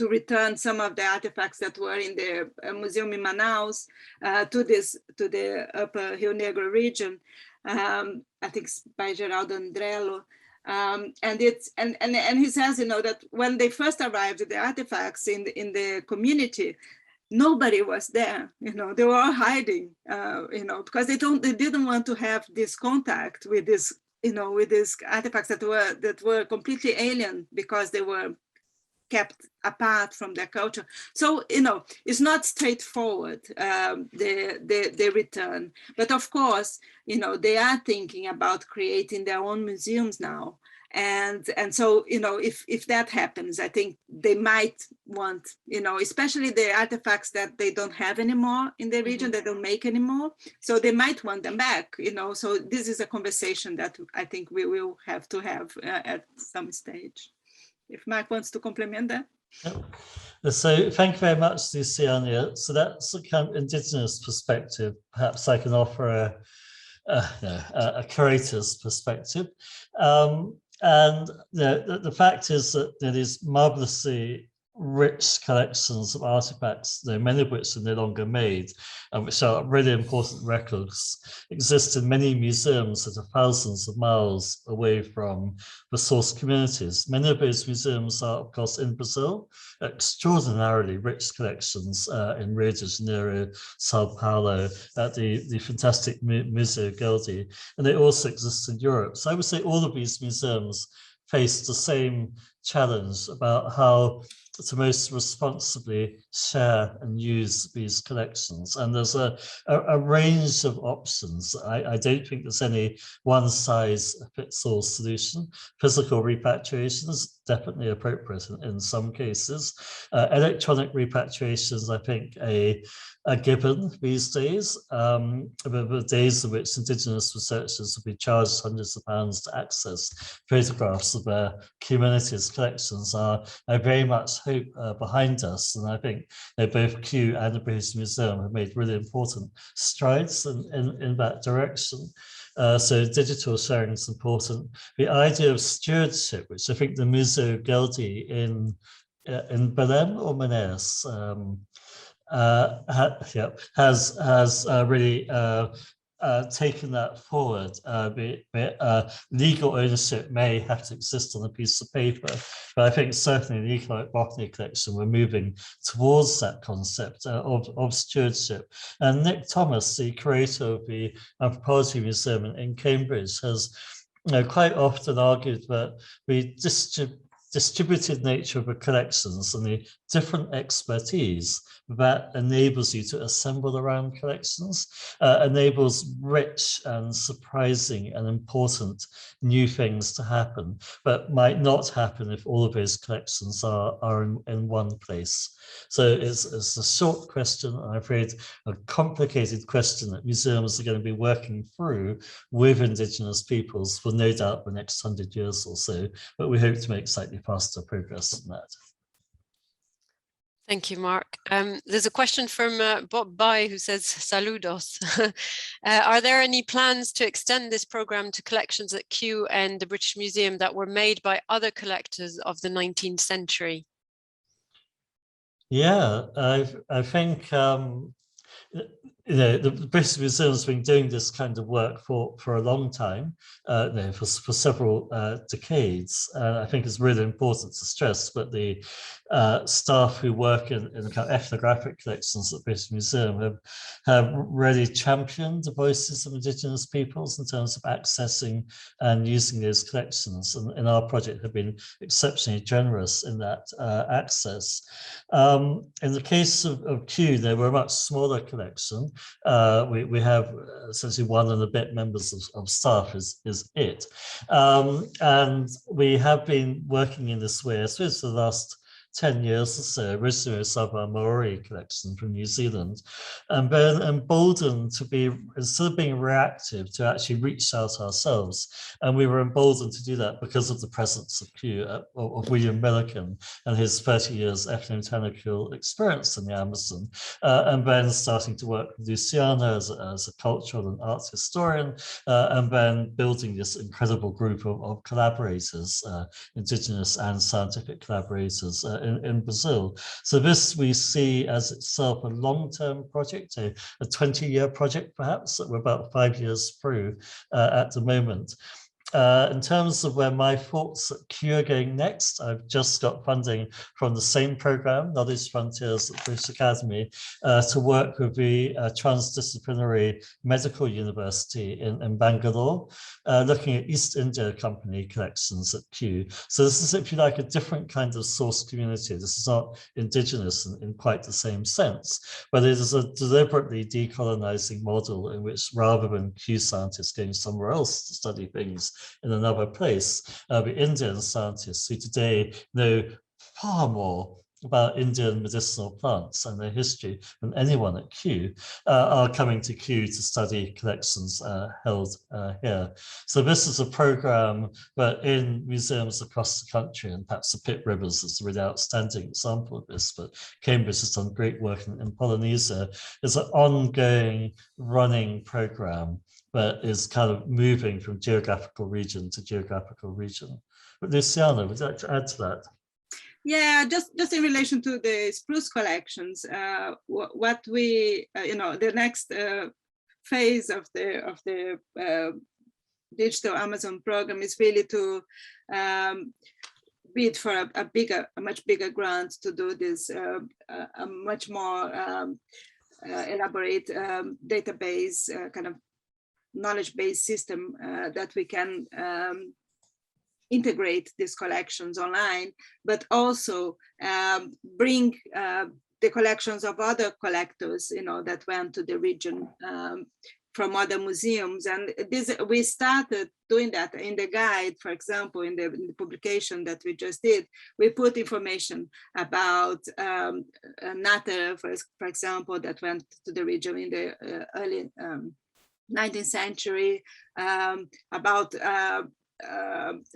return some of the artifacts that were in the museum in Manaus to the upper Rio Negro region. I think it's by Geraldo Andrello. And he says, you know, that when they first arrived, the artifacts in the community, nobody was there, you know, they were all hiding, you know, because they didn't want to have this contact with this, you know, with these artifacts that were completely alien, because they were kept apart from their culture. So, you know, it's not straightforward, the return, but of course, you know, they are thinking about creating their own museums now. And so, you know, if that happens, I think they might want, you know, especially the artifacts that they don't have anymore in the region, they don't make anymore. So they might want them back, you know. So this is a conversation that I think we will have to have at some stage. If Mark wants to complement that. Yep. So thank you very much, Luciana. So that's a kind of indigenous perspective. Perhaps I can offer a curator's perspective. And the fact is that there is marvelously rich collections of artifacts, many of which are no longer made, and which are really important records, exist in many museums that are thousands of miles away from the source communities. Many of those museums are, of course, in Brazil, extraordinarily rich collections in Rio de Janeiro, Sao Paulo, at the fantastic Museo Geldi, and they also exist in Europe. So I would say all of these museums face the same challenge about how to most responsibly share and use these collections. And there's a range of options. I don't think there's any one-size-fits-all solution. Physical repatriation is definitely appropriate in some cases. Electronic repatriation is, I think, a given these days. The days in which Indigenous researchers will be charged hundreds of pounds to access photographs of their communities' collections are, I very much hope, behind us. And I think both Kew and the British Museum have made really important strides in that direction. So digital sharing is important. The idea of stewardship, which I think the Museo Geldi in Belém or Manaus has really taken that forward. Legal ownership may have to exist on a piece of paper, but I think certainly in the Economic Botany collection, we're moving towards that concept of stewardship. And Nick Thomas, the curator of the Anthropology Museum in Cambridge, has quite often argued that the distributed nature of the collections and the different expertise that enables you to assemble around collections enables rich and surprising and important new things to happen, but might not happen if all of those collections are in one place. So it's a short question, I'm afraid a complicated question that museums are going to be working through with Indigenous peoples for no doubt the next 100 years or so, but we hope to make slightly faster progress than that. Thank you, Mark. There's a question from Bob Bai who says, saludos. Are there any plans to extend this program to collections at Kew and the British Museum that were made by other collectors of the 19th century? Yeah, I think the British Museum has been doing this kind of work for a long time, for several decades. I think it's really important to stress that the staff who work in the kind of ethnographic collections at the British Museum have really championed the voices of Indigenous peoples in terms of accessing and using those collections, and in our project have been exceptionally generous in that access. In the case of Kew, they were a much smaller collection, We have essentially 1 and a bit members of staff is it. And we have been working in this way, I suppose, for the last 10 years or so, originally with some of our Maori collection from New Zealand, and been emboldened to be, instead of being reactive, to actually reach out ourselves. And we were emboldened to do that because of the presence of Kew, of William Milliken and his 30 years ethnobotanical experience in the Amazon, and then starting to work with Luciana as a cultural and arts historian, and then building this incredible group of collaborators, Indigenous and scientific collaborators in Brazil. So this we see as itself a long-term project, a 20-year project perhaps, that we're about 5 years through at the moment. In terms of where my thoughts at Kew are going next, I've just got funding from the same program, Knowledge Frontiers at British Academy, to work with the Transdisciplinary Medical University in Bangalore, looking at East India Company collections at Kew. So this is, if you like, a different kind of source community. This is not indigenous in quite the same sense, but it is a deliberately decolonizing model in which, rather than Kew scientists going somewhere else to study things in another place, the Indian scientists who today know far more about Indian medicinal plants and their history than anyone at Kew, are coming to Kew to study collections held here. So this is a program that in museums across the country, and perhaps the Pitt Rivers is a really outstanding example of this, but Cambridge has done great work in Polynesia, is an ongoing running program that is kind of moving from geographical region to geographical region. But Luciana, would you like to add to that? Yeah, just in relation to the Spruce collections, what we, the next phase of the digital Amazon program is really to bid for a much bigger grant to do this, a much more elaborate database, kind of knowledge-based system that we can integrate these collections online, but also bring the collections of other collectors, that went to the region from other museums. And we started doing that in the guide, for example, in the publication that we just did. We put information about Natter, for example, that went to the region in the early 19th century, about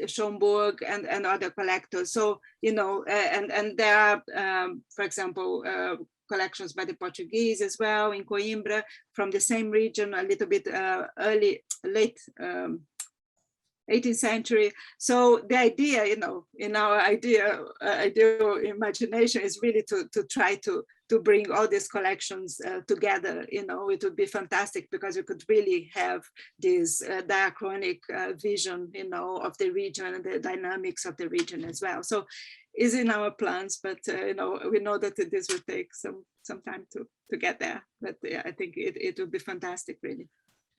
Schomburg and other collectors. So, and there are, for example, collections by the Portuguese as well in Coimbra from the same region, a little bit late 18th century. So the idea, in our ideal imagination is really to try to bring all these collections together. It would be fantastic because we could really have this diachronic vision, of the region and the dynamics of the region as well. So is in our plans, but we know that this will take some time to get there. But yeah, I think it would be fantastic, really.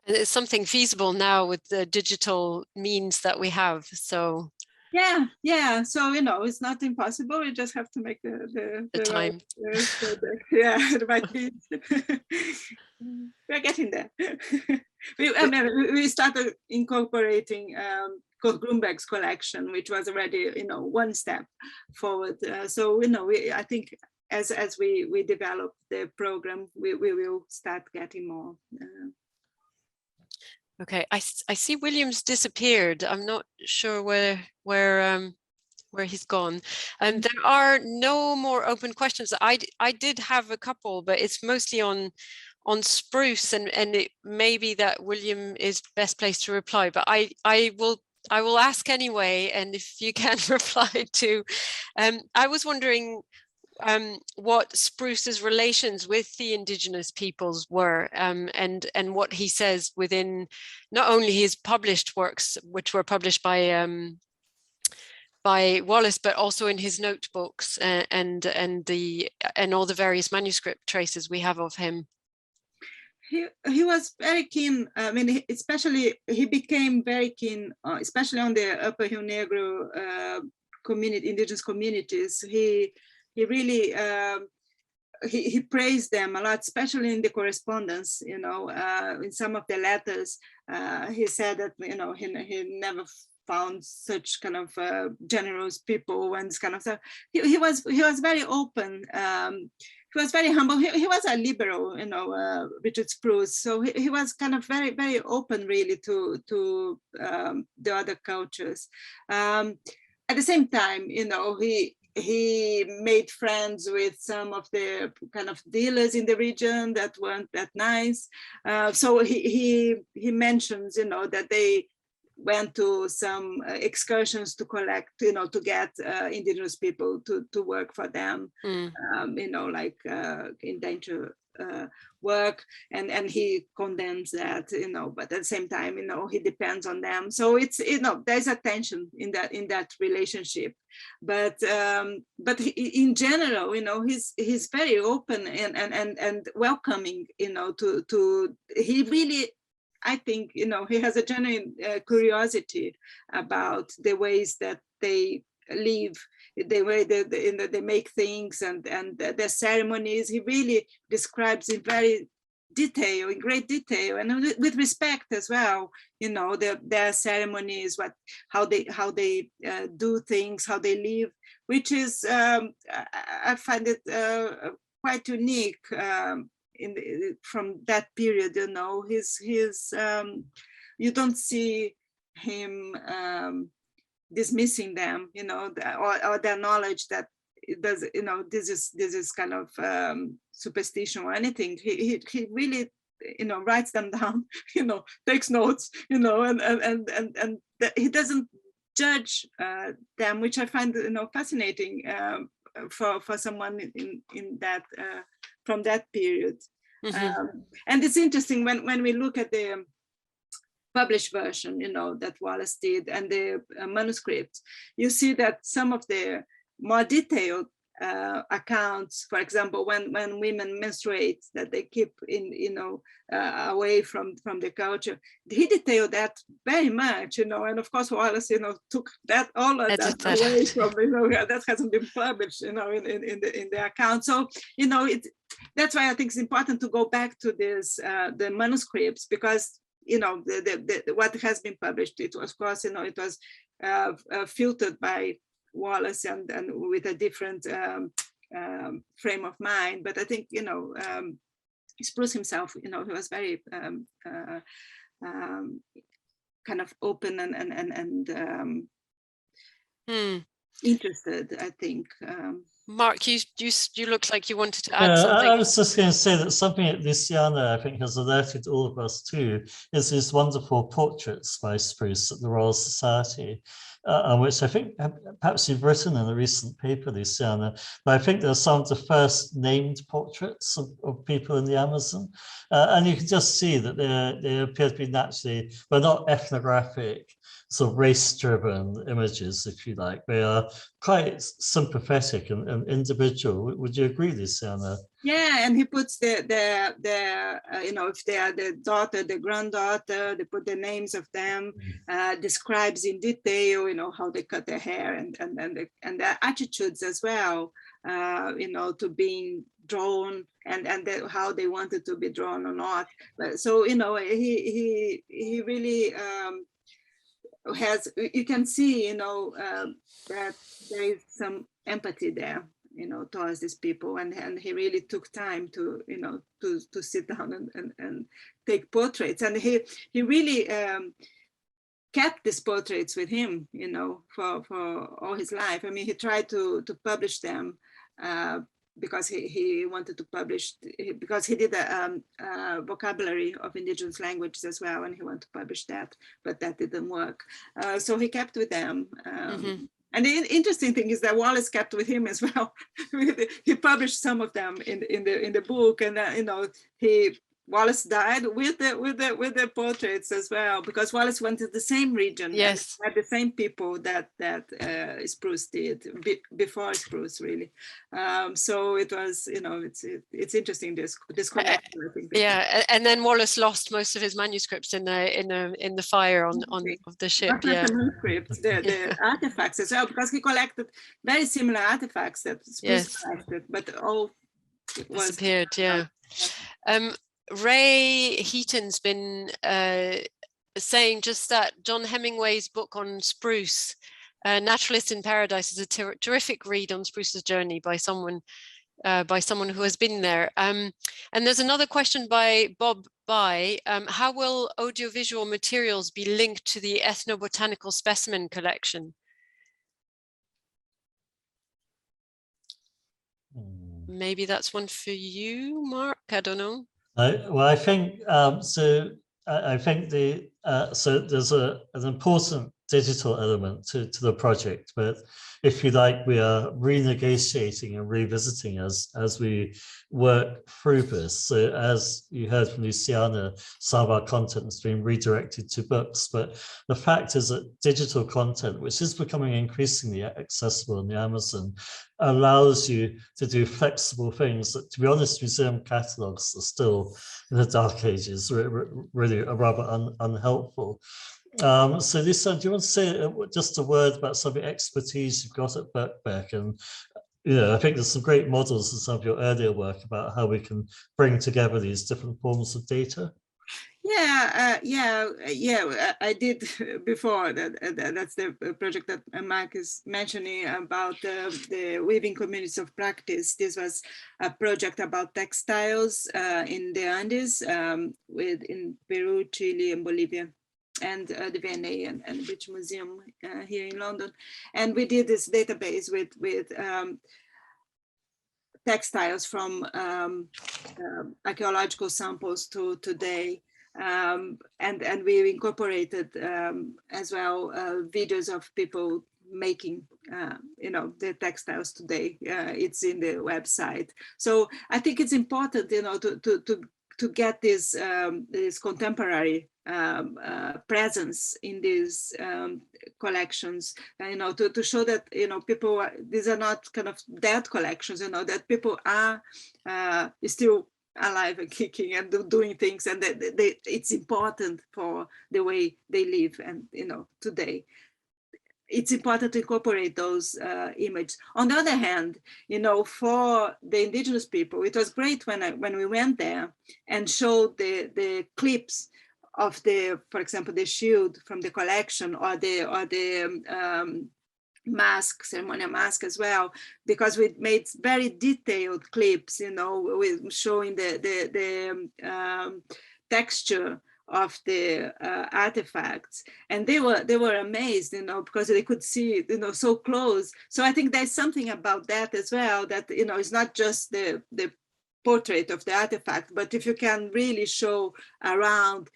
And it's something feasible now with the digital means that we have. So yeah. So it's not impossible. We just have to make the time. The right means. We're getting there. We started incorporating Kurt Grunberg's collection, which was already one step forward. So I think as we develop the program, we will start getting more. Okay, I see William's disappeared. I'm not sure where he's gone. And there are no more open questions. I did have a couple, but it's mostly on Spruce, and it may be that William is best placed to reply. But I will ask anyway, and if you can reply to, I was wondering what Spruce's relations with the indigenous peoples were, and what he says within not only his published works, which were published by Wallace, but also in his notebooks and all the various manuscript traces we have of him. He was very keen. I mean, especially he became very keen, especially on the Upper Rio Negro indigenous communities. He really he praised them a lot, especially in the correspondence. In some of the letters, he said that he never found such kind of generous people and this kind of stuff. He was very open. He was very humble. He was a liberal, Richard Spruce. So he was kind of very, very open, really, to the other cultures. At the same time, he made friends with some of the kind of dealers in the region that weren't that nice. So he mentions, that they went to some excursions to collect, to get indigenous people to work for them, like indenture work, and he condemns that, but at the same time, he depends on them. So it's, there's a tension in that relationship, but in general, he's very open and welcoming, to he really, I think, he has a genuine curiosity about the ways that they live, the way they make things, and their ceremonies. He really describes in great detail, and with respect as well. Their ceremonies, how they do things, how they live, which is I find it quite unique. From that period, his you don't see him dismissing them, or their knowledge that it does, this is kind of superstition or anything. He really, writes them down, takes notes, and he doesn't judge them, which I find, fascinating for someone in that from that period. And it's interesting when we look at the published version, that Wallace did, and the manuscript, you see that some of the more detailed accounts, for example, when women menstruate, that they keep away from the culture, he detailed that very much, and of course Wallace, took that all of that away from, that hasn't been published, in the account. So, that's why I think it's important to go back to this, the manuscripts, because, what has been published, it was, of course, it was filtered by Wallace and with a different frame of mind. But I think, Spruce himself, he was very kind of open and interested, I think. Mark, you looked like you wanted to add something. I was just going to say that something that Luciana, I think, has alerted all of us to is these wonderful portraits by Spruce at the Royal Society, on which I think perhaps you've written in a recent paper, Luciana, but I think they're some of the first named portraits of people in the Amazon. And you can just see that they appear to be naturally, but not ethnographic, sort of race-driven images, if you like. They are quite sympathetic and individual. Would you agree, Luciana? Yeah, and he puts if they are the daughter, the granddaughter, they put the names of them, describes in detail, how they cut their hair and their attitudes as well, to being drawn and how they wanted to be drawn or not. But, so, he really has, you can see, that there is some empathy there, towards these people, and he really took time to, to sit down and take portraits, and he really kept these portraits with him, for all his life. I mean, he tried to publish them because he wanted to publish, because he did a vocabulary of indigenous languages as well, and he wanted to publish that, but that didn't work. So he kept with them. And the interesting thing is that Wallace kept with him as well. He published some of them in the book, and Wallace died with the portraits as well, because Wallace went to the same region, yes, and had the same people that Spruce did before Spruce, really. So it was, it's interesting, this connection, I think. Yeah, and then Wallace lost most of his manuscripts in the fire on of the ship. Not the manuscripts, the artifacts as well, because he collected very similar artifacts that Spruce collected, but all disappeared. Yeah. Ray Heaton's been saying just that John Hemingway's book on Spruce, Naturalist in Paradise, is a terrific read on Spruce's journey by someone who has been there. And there's another question by Bob By. How will audiovisual materials be linked to the ethnobotanical specimen collection? Maybe that's one for you, Mark. I don't know. Well, I think so. I think so there's an important digital element to the project, but if you like, we are renegotiating and revisiting as we work through this. So as you heard from Luciana, some of our content has been redirected to books, but the fact is that digital content, which is becoming increasingly accessible in the Amazon, allows you to do flexible things that, to be honest, museum catalogues are still in the dark ages, really rather unhelpful. So Lisa, do you want to say just a word about some of the expertise you've got at Birkbeck? And I think there's some great models in some of your earlier work about how we can bring together these different forms of data. Yeah, I did before. That's the project that Mark is mentioning about the weaving communities of practice. This was a project about textiles in the Andes, in Peru, Chile, and Bolivia, and the V&A and British Museum here in London. And we did this database with textiles from archaeological samples to today. And we incorporated as well videos of people making the textiles today. It's in the website. So I think it's important to get this contemporary presence in these collections, to show that people these are not kind of dead collections, that people are still alive and kicking and doing things, and that it's important for the way they live. And today it's important to incorporate those images. On the other hand, for the indigenous people, it was great when we went there and showed the clips of for example, the shield from the collection, or the mask, ceremonial mask as well, because we made very detailed clips, with showing the texture of the artifacts, and they were amazed, because they could see, so close. So I think there's something about that as well, that it's not just the portrait of the artifact, but if you can really show around,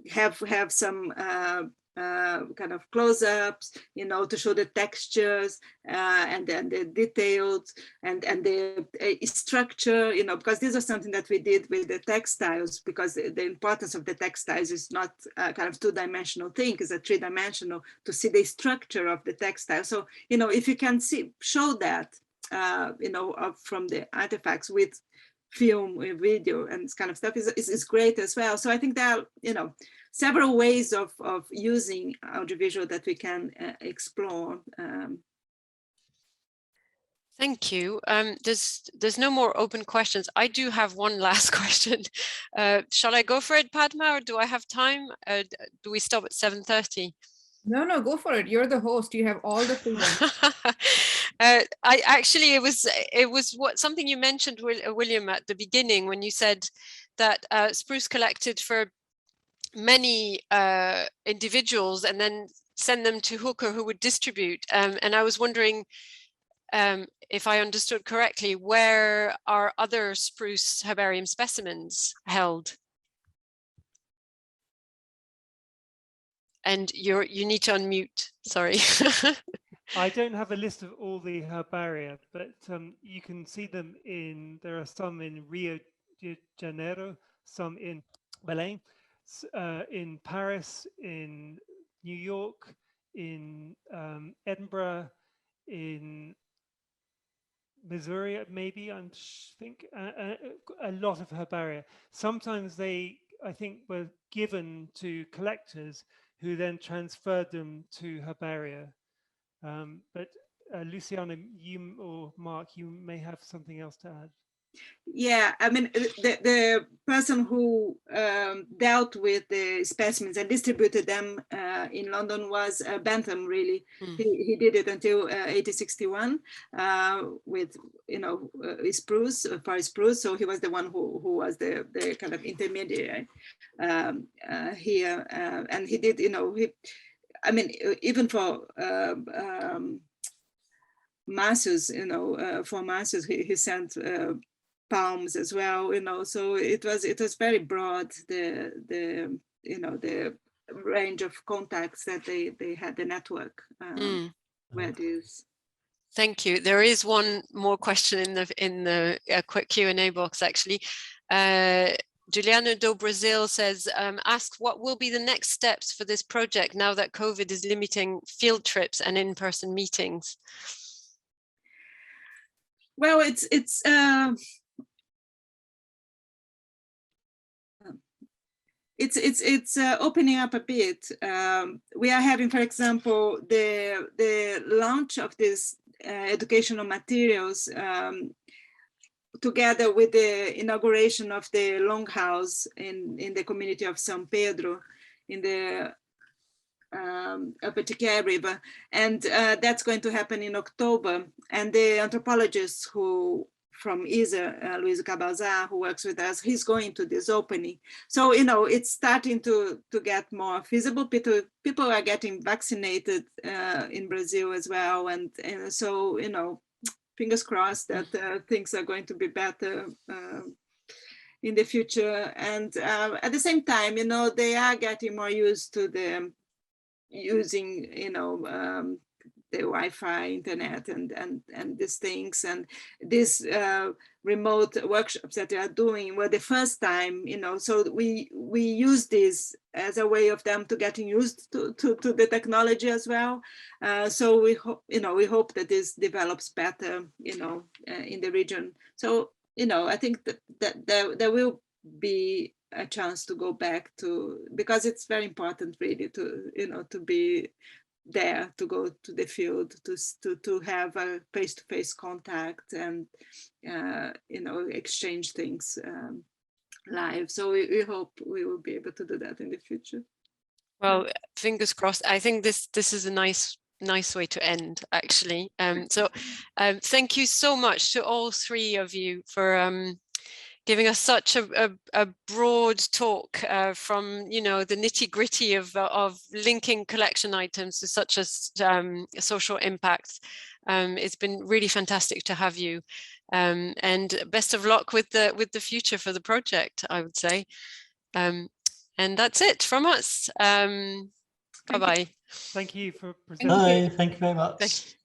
have some kind of close-ups, to show the textures and then the details and the structure, because these are something that we did with the textiles, because the importance of the textiles is not a kind of two-dimensional thing, it's a three-dimensional, to see the structure of the textile. So, if you can show that, from the artifacts with film, with video, and this kind of stuff is great as well. So I think there are, several ways of using audiovisual that we can explore. Thank you. There's no more open questions. I do have one last question. Shall I go for it, Padma, or do I have time? Do we stop at 7:30? No, go for it. You're the host. You have all the freedom. It was something you mentioned, William, at the beginning, when you said that Spruce collected for many individuals and then send them to Hooker, who would distribute. And I was wondering, if I understood correctly, where are other spruce herbarium specimens held? And you need to unmute, sorry. I don't have a list of all the herbaria, but you can see them there are some in Rio de Janeiro, some in Belém, in Paris, in New York, in Edinburgh, in Missouri, maybe, I think, a lot of herbaria. Sometimes they, I think, were given to collectors who then transferred them to herbaria. But Luciana, you or Mark, you may have something else to add. Yeah, I mean, the person who dealt with the specimens and distributed them in London was Bentham, really. He did it until 1861 with, Spruce, for Spruce. So he was the one who was the kind of intermediary here. And he did, I mean, even for masses, for masses, he sent palms as well, so it was very broad, the range of contacts that they had, the network where it is. Thank you. There is one more question in the quick Q&A box, actually. Juliana do Brazil says, ask what will be the next steps for this project now that COVID is limiting field trips and in-person meetings? Well, it's opening up a bit. We are having, for example, the launch of this educational materials together with the inauguration of the Longhouse in the community of São Pedro in the Upper Tiqué River, and that's going to happen in October. And the anthropologist from ISA, Luis Cabalzar, who works with us, he's going to this opening. So, it's starting to get more feasible. People are getting vaccinated in Brazil as well. And so, fingers crossed that things are going to be better in the future. And at the same time, they are getting more used to using, the Wi-Fi, internet, and these things, and these remote workshops that they are doing were the first time, so we use this as a way of them to getting used to the technology as well. So we hope that this develops better, in the region. So, I think that there will be a chance to go back to, because it's very important really to, to be there, to go to the field, to have a face-to-face contact and exchange things live. So we hope we will be able to do that in the future. Well, fingers crossed. I think this is a nice way to end, actually. So thank you so much to all three of you for giving us such a broad talk from the nitty-gritty of linking collection items to such a social impact. It's been really fantastic to have you, and best of luck with the future for the project, I would say. And that's it from us. Bye-bye. Thank you for presenting. Bye. Thank you very much.